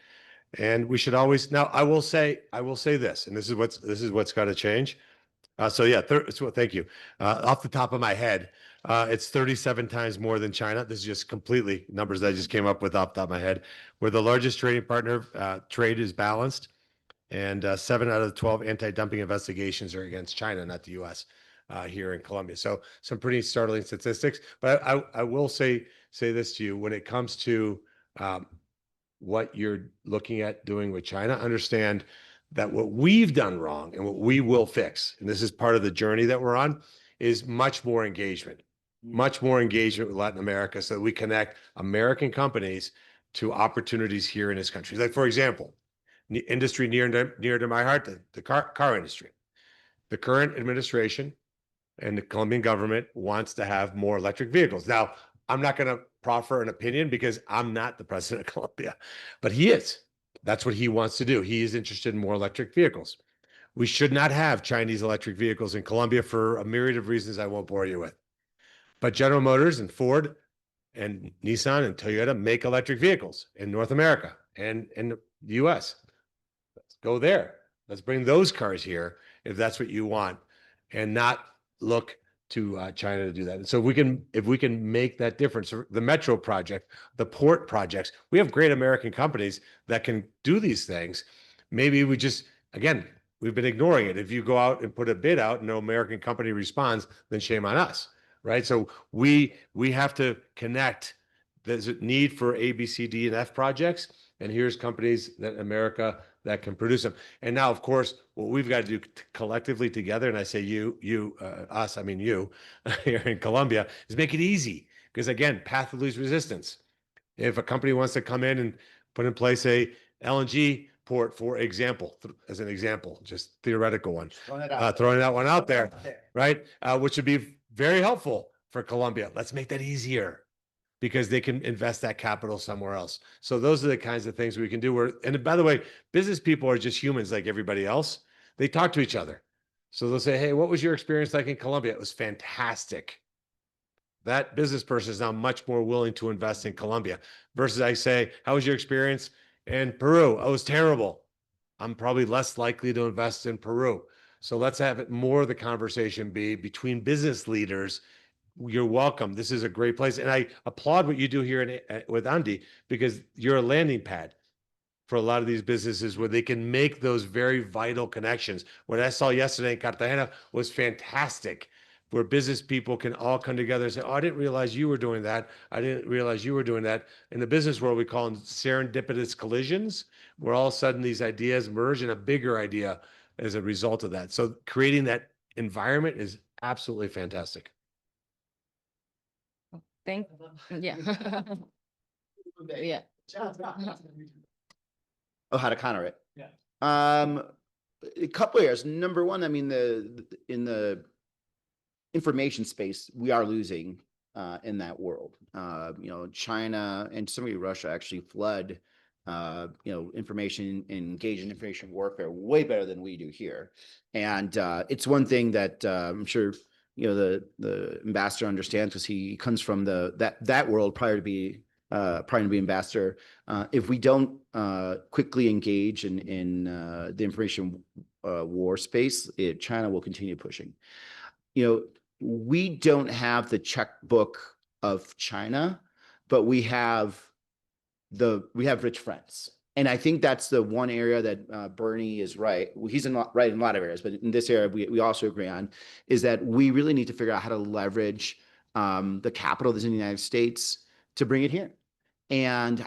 And we should always, now I will say this, and this is what's got to change. So yeah, thank you. Off the top of my head, it's 37 times more than China. This is just completely numbers that I just came up with off the top of my head. We're the largest trading partner. Trade is balanced, and 7 out of the 12 anti-dumping investigations are against China, not the U.S. Here in Colombia. So some pretty startling statistics. But I will say this to you: when it comes to what you're looking at doing with China, understand that what we've done wrong and what we will fix, and this is part of the journey that we're on, is much more engagement with Latin America so that we connect American companies to opportunities here in this country. Like, for example, industry near to my heart, the car industry. The current administration and the Colombian government wants to have more electric vehicles. Now, I'm not going to proffer an opinion because I'm not the president of Colombia, but he is. That's what he wants to do. He is interested in more electric vehicles. We should not have Chinese electric vehicles in Colombia for a myriad of reasons I won't bore you with. But General Motors and Ford and Nissan and Toyota make electric vehicles in North America and in the US. Let's go there. Let's bring those cars here if that's what you want, and not look to China to do that. And so if we can make that difference, the metro project, the port projects, we have great American companies that can do these things. Maybe we just, again, we've been ignoring it. If you go out and put a bid out and no American company responds, then shame on us, right? So we have to connect. There's a need for A, B, C, D, and F projects, and here's companies that America that can produce them. And now, of course, what we've got to do collectively together, and I say us, I mean you, here in Colombia, is make it easy. Because again, path of least resistance. If a company wants to come in and put in place a LNG port, for example, as an example, just theoretical one, throwing that one out there, right? Which would be very helpful for Colombia. Let's make that easier, because they can invest that capital somewhere else. So those are the kinds of things we can do. And by the way, business people are just humans like everybody else. They talk to each other. So they'll say, hey, what was your experience like in Colombia? It was fantastic. That business person is now much more willing to invest in Colombia versus I say, how was your experience in Peru? Oh, it was terrible. I'm probably less likely to invest in Peru. So let's have it more of the conversation be between business leaders. You're welcome. This is a great place. And I applaud what you do here with ANDI, because you're a landing pad for a lot of these businesses where they can make those very vital connections. What I saw yesterday in Cartagena was fantastic, where business people can all come together and say, oh, I didn't realize you were doing that. I didn't realize you were doing that. In the business world, we call them serendipitous collisions, where all of a sudden these ideas merge in a bigger idea as a result of that. So creating that environment is absolutely fantastic. Yeah. Yeah. Oh, how to counter it. Yeah. A couple of areas. Number one, I mean, in the information space, we are losing in that world. China and some of Russia actually flood information, engage in information warfare way better than we do here. And it's one thing that I'm sure the ambassador understands, because he comes from that world prior to be ambassador. If we don't quickly engage in the information war space, China will continue pushing. We don't have the checkbook of China, but we have rich friends. And I think that's the one area that Bernie is right. Well, he's right in a lot of areas, but in this area we also agree on is that we really need to figure out how to leverage the capital that's in the United States to bring it here. And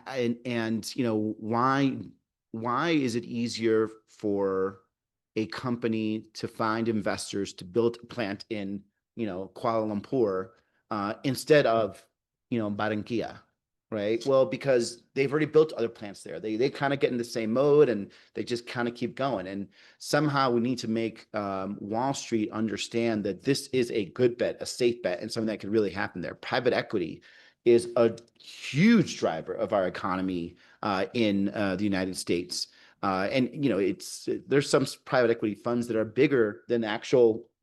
you know, why is it easier for a company to find investors to build a plant in, you know, Kuala Lumpur instead of, you know, Barranquilla? Right. Well, because they've already built other plants there. They kind of get in the same mode and they just kind of keep going. And somehow we need to make Wall Street understand that this is a good bet, a safe bet, and something that could really happen there. Private equity is a huge driver of our economy in the United States. And you know, there's some private equity funds that are bigger than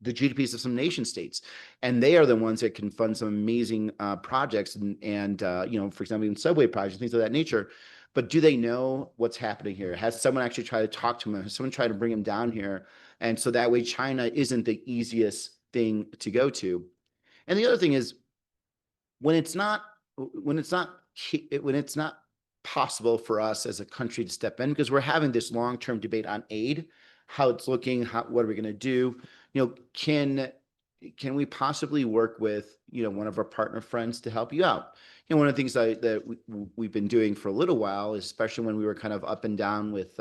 the GDPs of some nation states, and they are the ones that can fund some amazing projects and you know, for example, even subway projects, things of that nature. But do they know what's happening here? Has someone actually tried to talk to them? Has someone tried to bring them down here? And so that way, China isn't the easiest thing to go to. And the other thing is, when it's not possible for us as a country to step in, because we're having this long-term debate on aid, how it's looking, what are we going to do? You know, can we possibly work with, you know, one of our partner friends to help you out? You know, one of the things that we've been doing for a little while, especially when we were kind of up and down with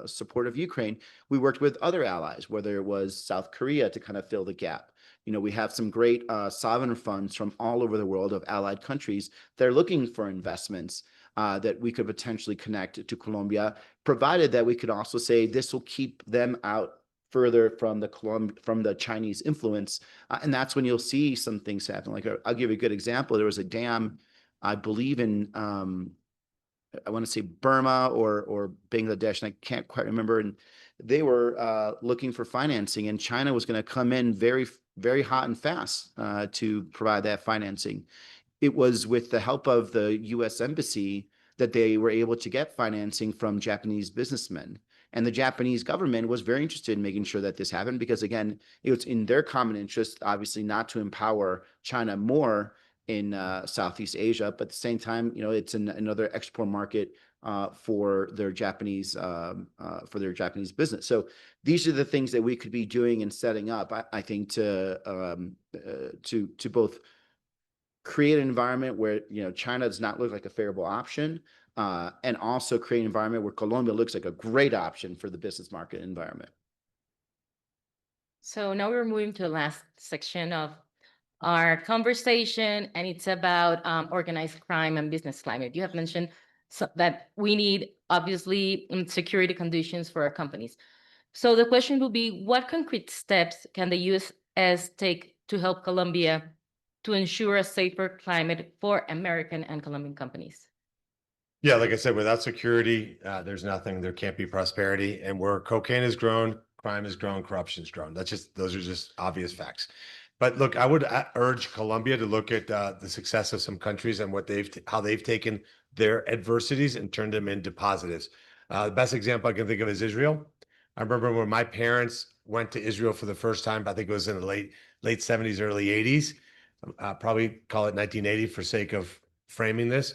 support of Ukraine, we worked with other allies, whether it was South Korea to kind of fill the gap. You know, we have some great sovereign funds from all over the world of allied countries that are looking for investments that we could potentially connect to Colombia, provided that we could also say this will keep them out further from the Chinese influence. And that's when you'll see some things happen. Like I'll give you a good example. There was a dam, I believe in, I want to say Burma or Bangladesh, and I can't quite remember. And they were looking for financing, and China was going to come in very, very hot and fast to provide that financing. It was with the help of the US Embassy that they were able to get financing from Japanese businessmen. And the Japanese government was very interested in making sure that this happened because, again, it was in their common interest, obviously, not to empower China more in Southeast Asia, but at the same time, you know, it's another export market for their Japanese business. So these are the things that we could be doing and setting up, I think, to both create an environment where, you know, China does not look like a favorable option, and also create an environment where Colombia looks like a great option for the business market environment. So now we're moving to the last section of our conversation, and it's about organized crime and business climate. You have mentioned that we need, obviously, security conditions for our companies. So the question will be, what concrete steps can the U.S. take to help Colombia to ensure a safer climate for American and Colombian companies? Yeah, like I said, without security, there's nothing. There can't be prosperity. And where cocaine has grown, crime has grown, corruption's grown. Those are just obvious facts. But look, I would urge Colombia to look at the success of some countries and how they've taken their adversities and turned them into positives. The best example I can think of is Israel. I remember when my parents went to Israel for the first time. I think it was in the late 70s, early 80s. Probably call it 1980 for sake of framing this.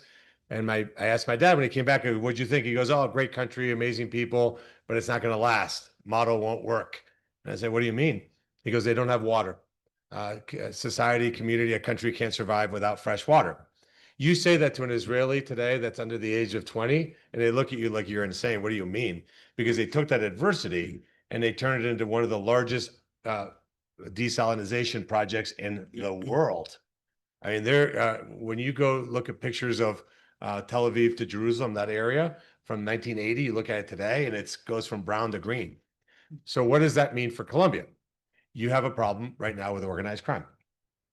And I asked my dad when he came back, what'd you think? He goes, oh, great country, amazing people, but it's not going to last. Model won't work. And I said, what do you mean? He goes, they don't have water. Society, community, a country can't survive without fresh water. You say that to an Israeli today that's under the age of 20, and they look at you like you're insane. What do you mean? Because they took that adversity and they turned it into one of the largest desalinization projects in the world. I mean, when you go look at pictures of Tel Aviv to Jerusalem, that area from 1980, you look at it today and it goes from brown to green. So what does that mean for Colombia? You have a problem right now with organized crime.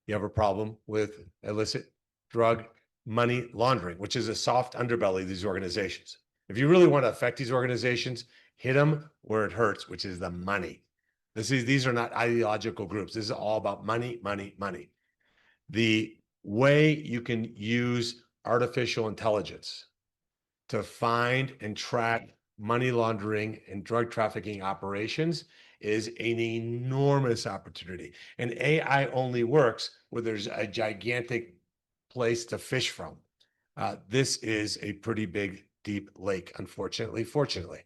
You have a problem with illicit drug money laundering, which is a soft underbelly of these organizations. If you really want to affect these organizations, hit them where it hurts, which is the money. These are not ideological groups. This is all about money, money, money. The way you can use artificial intelligence to find and track money laundering and drug trafficking operations is an enormous opportunity. And AI only works where there's a gigantic place to fish from. This is a pretty big deep lake, unfortunately, fortunately.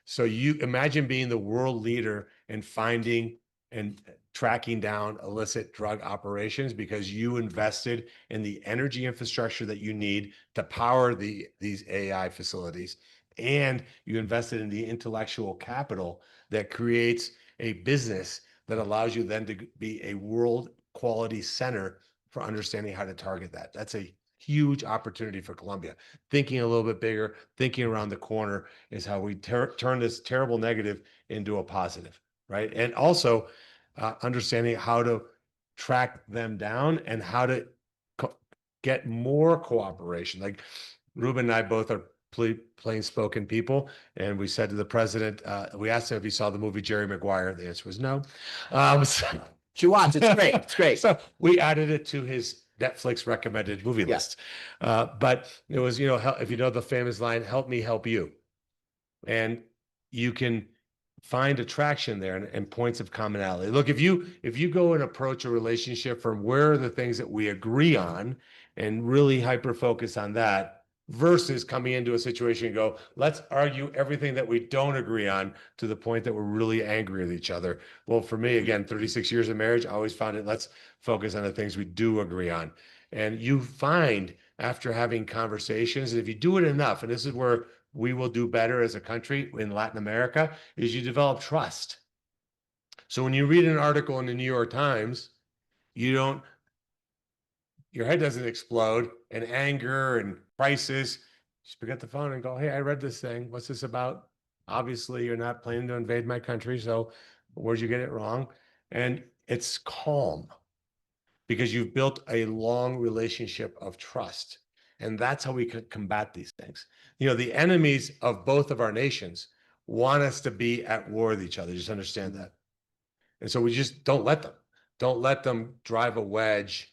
So you imagine being the world leader in finding and tracking down illicit drug operations because you invested in the energy infrastructure that you need to power these AI facilities. And you invested in the intellectual capital that creates a business that allows you then to be a world quality center for understanding how to target that. That's a huge opportunity for Colombia. Thinking a little bit bigger, thinking around the corner is how we turn this terrible negative into a positive, right? And also understanding how to track them down and how to get more cooperation. Like Ruben and I both are plain spoken people. And we said to the president, we asked him if he saw the movie Jerry Maguire. The answer was no. Should watch. It's great. It's great. So we added it to his Netflix recommended movie list. But it was, you know, if you know the famous line, help me help you. And you can find attraction there and points of commonality. Look, if you go and approach a relationship from where are the things that we agree on and really hyper focus on that versus coming into a situation and go, let's argue everything that we don't agree on to the point that we're really angry with each other. Well, for me, again, 36 years of marriage, I always found it, let's focus on the things we do agree on. And you find after having conversations, if you do it enough, and this is where we will do better as a country in Latin America, is you develop trust. So when you read an article in the New York Times, your head doesn't explode in anger and crisis. Just pick up the phone and go, hey, I read this thing. What's this about? Obviously, you're not planning to invade my country. So where'd you get it wrong? And it's calm because you've built a long relationship of trust. And that's how we could combat these things. You know, the enemies of both of our nations want us to be at war with each other. Just understand that. And so we just don't let them drive a wedge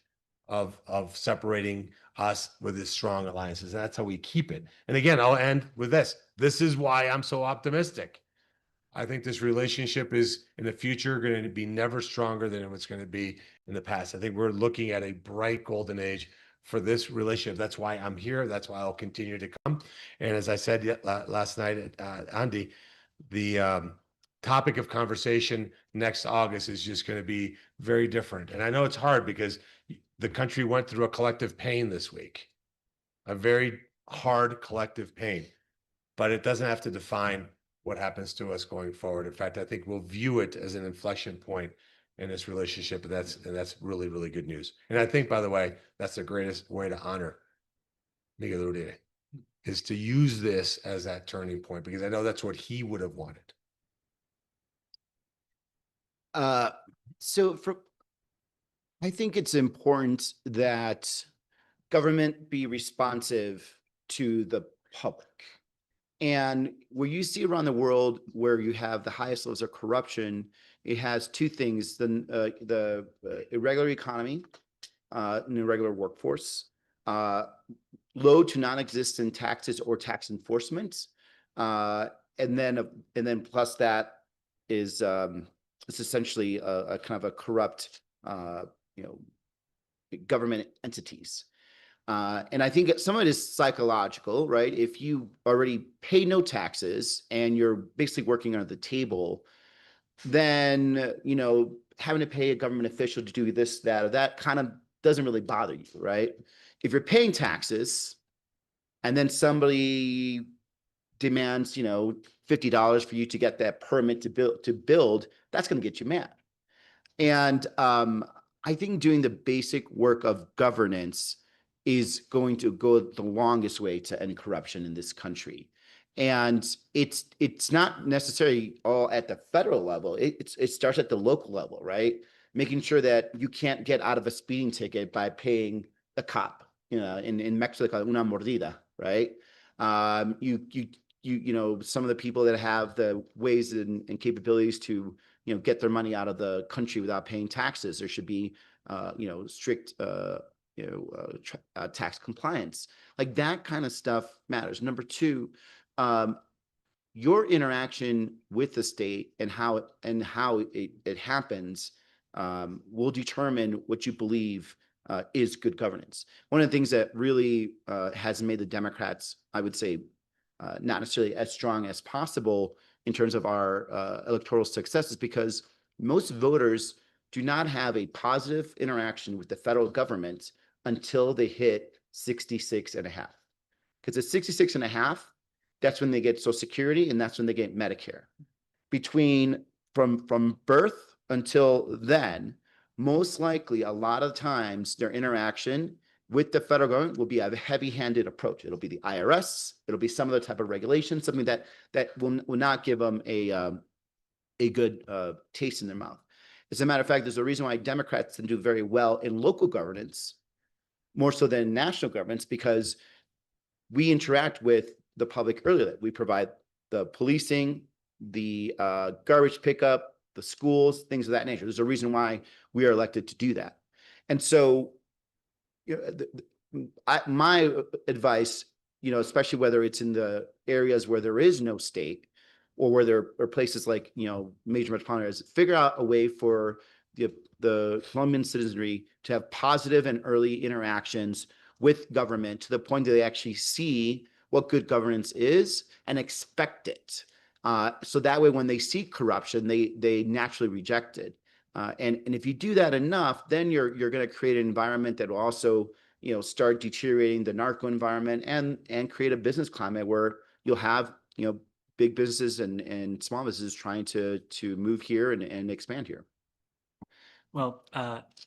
of separating us with these strong alliances. And that's how we keep it. And again, I'll end with this. This is why I'm so optimistic. I think this relationship is in the future going to be never stronger than it's going to be in the past. I think we're looking at a bright golden age for this relationship. That's why I'm here. That's why I'll continue to come. And as I said last night at ANDI, the topic of conversation next August is just going to be very different. And I know it's hard because the country went through a collective pain this week, a very hard collective pain, but it doesn't have to define what happens to us going forward. In fact, I think we'll view it as an inflection point in this relationship, and that's really, really good news. And I think, by the way, that's the greatest way to honor Miguel Uribe, is to use this as that turning point, because I know that's what he would have wanted. I think it's important that government be responsive to the public. And where you see around the world where you have the highest levels of corruption, it has two things: the irregular economy, an irregular workforce, low to non-existent taxes or tax enforcement, and then plus that is it's essentially a kind of a corrupt government entities. And I think some of it is psychological, right? If you already pay no taxes and you're basically working under the table, then, having to pay a government official to do this, that, or that kind of doesn't really bother you, right? If you're paying taxes and then somebody demands, $50 for you to get that permit to build, that's going to get you mad. And I think doing the basic work of governance is going to go the longest way to end corruption in this country. And it's not necessarily all at the federal level. It starts at the local level, right? Making sure that you can't get out of a speeding ticket by paying the cop. In Mexico, they call it una mordida, right? Some of the people that have the ways and capabilities to get their money out of the country without paying taxes, there should be strict tax compliance. Like that kind of stuff matters. Number two, your interaction with the state and how it happens will determine what you believe is good governance. One of the things that really has made the Democrats, I would say, not necessarily as strong as possible in terms of our electoral successes, because most voters do not have a positive interaction with the federal government until they hit 66 and a half. Because at 66 and a half, that's when they get Social Security and that's when they get Medicare. From birth until then, most likely a lot of times their interaction with the federal government will be a heavy-handed approach. It'll be the IRS, it'll be some other type of regulation, something that will not give them a good taste in their mouth. As a matter of fact, there's a reason why Democrats can do very well in local governance, more so than national governments, because we interact with the public earlier. We provide the policing, the garbage pickup, the schools, things of that nature. There's a reason why we are elected to do that. And so, my advice, especially whether it's in the areas where there is no state, or where there are places like, major metropolitan areas, figure out a way for the Colombian citizenry to have positive and early interactions with government to the point that they actually see what good governance is and expect it. So that way, when they see corruption, they naturally reject it. And if you do that enough, then you're going to create an environment that will also, start deteriorating the narco environment and create a business climate where you'll have, big businesses and small businesses trying to move here and expand here. Well,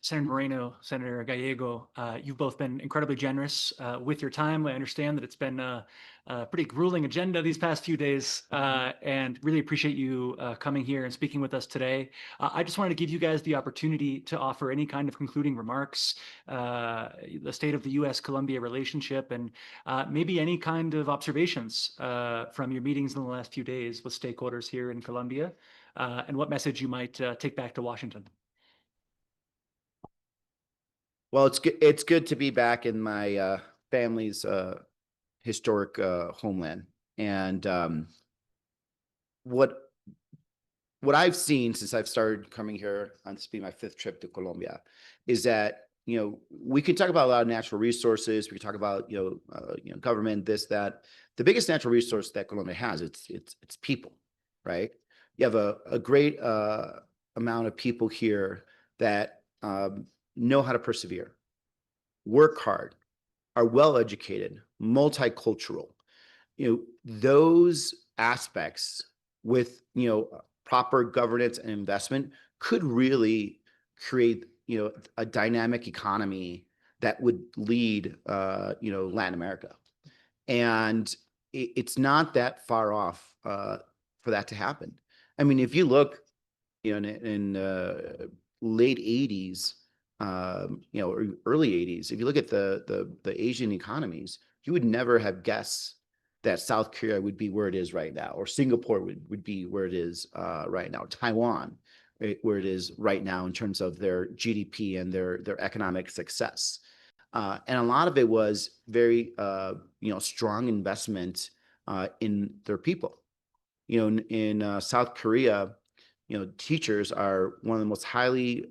Senator Moreno, Senator Gallego, you've both been incredibly generous with your time. I understand that it's been a pretty grueling agenda these past few days, and really appreciate you coming here and speaking with us today. I just wanted to give you guys the opportunity to offer any kind of concluding remarks, the state of the US-Colombia relationship, and maybe any kind of observations from your meetings in the last few days with stakeholders here in Colombia, and what message you might take back to Washington. Well, it's good to be back in my family's historic homeland. And what I've seen since I've started coming here on this being my 5th trip to Colombia is that, we can talk about a lot of natural resources. We can talk about, government, this, that. The biggest natural resource that Colombia has, it's people, right? You have a great amount of people here that know how to persevere, work hard, are well-educated, multicultural. Those aspects with, proper governance and investment could really create, a dynamic economy that would lead, Latin America. And it's not that far off for that to happen. I mean, if you look, in late 80s, or early 80s, if you look at the Asian economies, you would never have guessed that South Korea would be where it is right now, or Singapore would be where it is right now, Taiwan, where it is right now in terms of their GDP and their economic success. And a lot of it was very, strong investment in their people. In South Korea, teachers are one of the most highly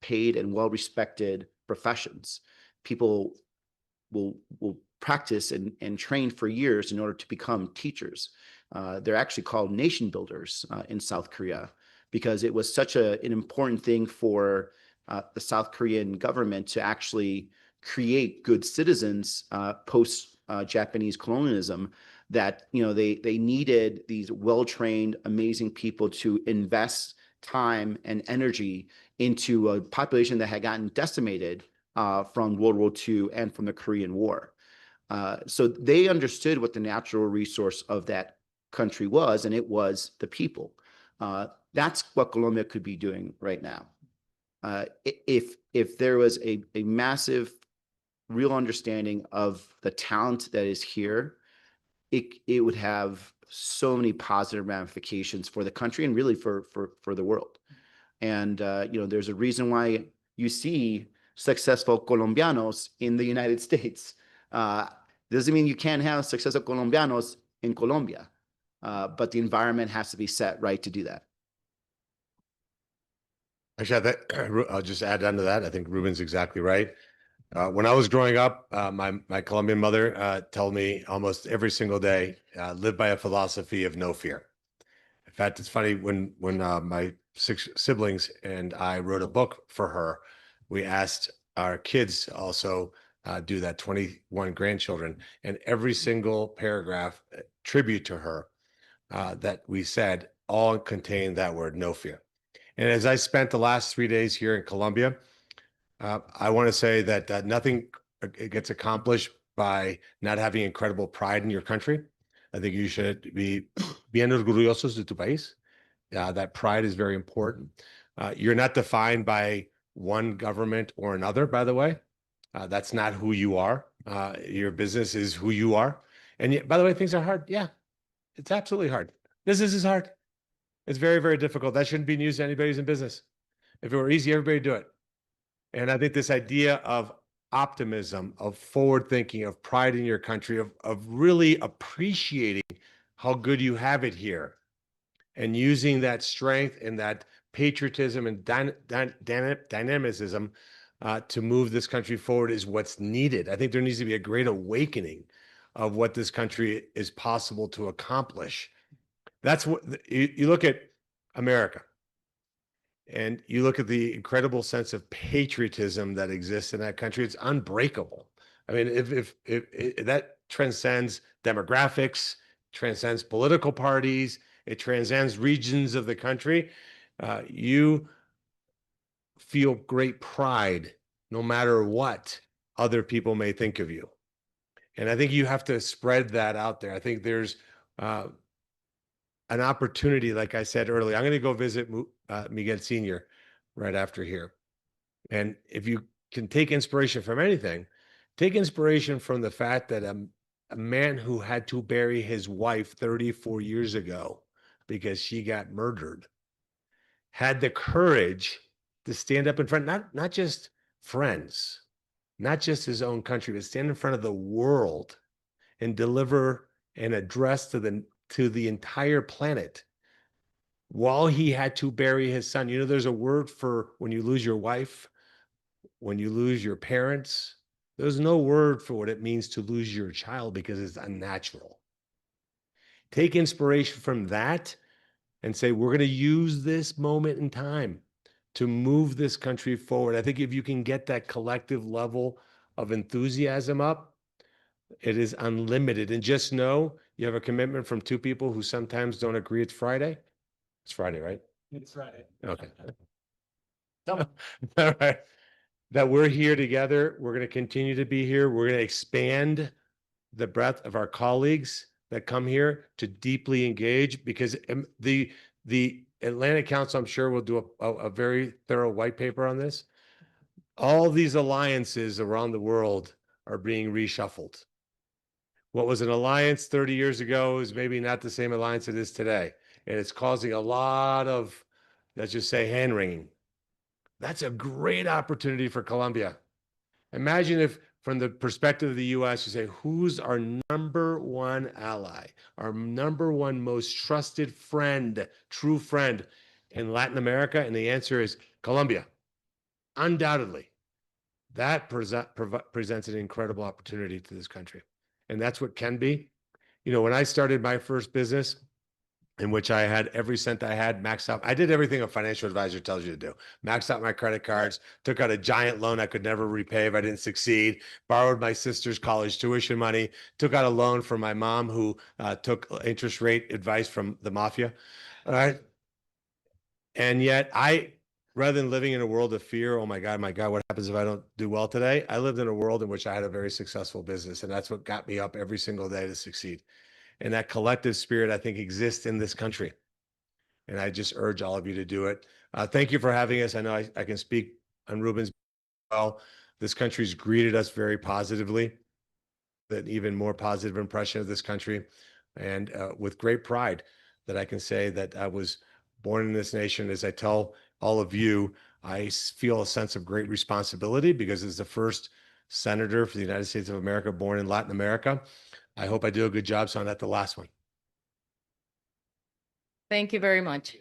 paid and well-respected professions. People will practice and train for years in order to become teachers. They're actually called nation builders in South Korea, because it was such an important thing for the South Korean government to actually create good citizens post Japanese colonialism, that they needed these well-trained, amazing people to invest time and energy into a population that had gotten decimated from World War II and from the Korean War. So they understood what the natural resource of that country was, and it was the people. That's what Colombia could be doing right now. If there was a massive, real understanding of the talent that is here, it would have so many positive ramifications for the country and really for the world. And there's a reason why you see successful Colombianos in the United States. Doesn't mean you can't have successful Colombianos in Colombia, but the environment has to be set right to do that. Actually, I'll just add on to that. I think Ruben's exactly right. When I was growing up, my Colombian mother told me almost every single day, live by a philosophy of no fear. In fact, it's funny when my 6 siblings and I wrote a book for her, we asked our kids also do that, 21 grandchildren, and every single paragraph tribute to her that we said all contained that word, no fear. And as I spent the last 3 days here in Colombia, I want to say that nothing gets accomplished by not having incredible pride in your country. I think you should be bien orgullosos de tu país. That pride is very important. You're not defined by one government or another, by the way. That's not who you are. Your business is who you are. And yet, by the way, things are hard. Yeah, it's absolutely hard. Business is hard. It's very, very difficult. That shouldn't be news to anybody who's in business. If it were easy, everybody would do it. And I think this idea of optimism, of forward thinking, of pride in your country, of really appreciating how good you have it here and using that strength and that patriotism and dynamicism to move this country forward is what's needed. I think there needs to be a great awakening of what this country is possible to accomplish. That's what you look at America. And you look at the incredible sense of patriotism that exists in that country, it's unbreakable. I mean, if that transcends demographics, transcends political parties, it transcends regions of the country, you feel great pride no matter what other people may think of you. And I think you have to spread that out there. I think there's an opportunity, like I said earlier. I'm going to go visit Miguel Sr. right after here. And if you can take inspiration from anything, take inspiration from the fact that a man who had to bury his wife 34 years ago because she got murdered had the courage to stand up in front, not just friends, not just his own country, but stand in front of the world and deliver an address to the entire planet while he had to bury his son. You know, there's a word for when you lose your wife, when you lose your parents. There's no word for what it means to lose your child because it's unnatural. Take inspiration from that and say, we're going to use this moment in time to move this country forward. I think if you can get that collective level of enthusiasm up, it is unlimited. And just know you have a commitment from 2 people who sometimes don't agree it's Friday. It's Friday, right? It's Friday. Okay. All right. That we're here together. We're going to continue to be here. We're going to expand the breadth of our colleagues that come here to deeply engage, because the Atlantic Council, I'm sure, will do a very thorough white paper on this. All these alliances around the world are being reshuffled. What was an alliance 30 years ago is maybe not the same alliance it is today. And it's causing a lot of, let's just say, hand-wringing. That's a great opportunity for Colombia. Imagine if, from the perspective of the US, you say, who's our #1 ally, our #1 most trusted friend, true friend in Latin America? And the answer is Colombia. Undoubtedly. That presents an incredible opportunity to this country. And that's what can be. You know, when I started my first business, in which I had every cent I had maxed out. I did everything a financial advisor tells you to do. Maxed out my credit cards, took out a giant loan I could never repay if I didn't succeed, borrowed my sister's college tuition money, took out a loan from my mom who took interest rate advice from the mafia. All right. And yet rather than living in a world of fear, oh my God, what happens if I don't do well today? I lived in a world in which I had a very successful business. And that's what got me up every single day to succeed. And that collective spirit, I think, exists in this country. And I just urge all of you to do it. Thank you for having us. I know I can speak on Ruben's well. This country's greeted us very positively, an even more positive impression of this country, and with great pride that I can say that I was born in this nation. As I tell all of you, I feel a sense of great responsibility because as the first senator for the United States of America born in Latin America, I hope I do a good job, so I'm not the last one. Thank you very much.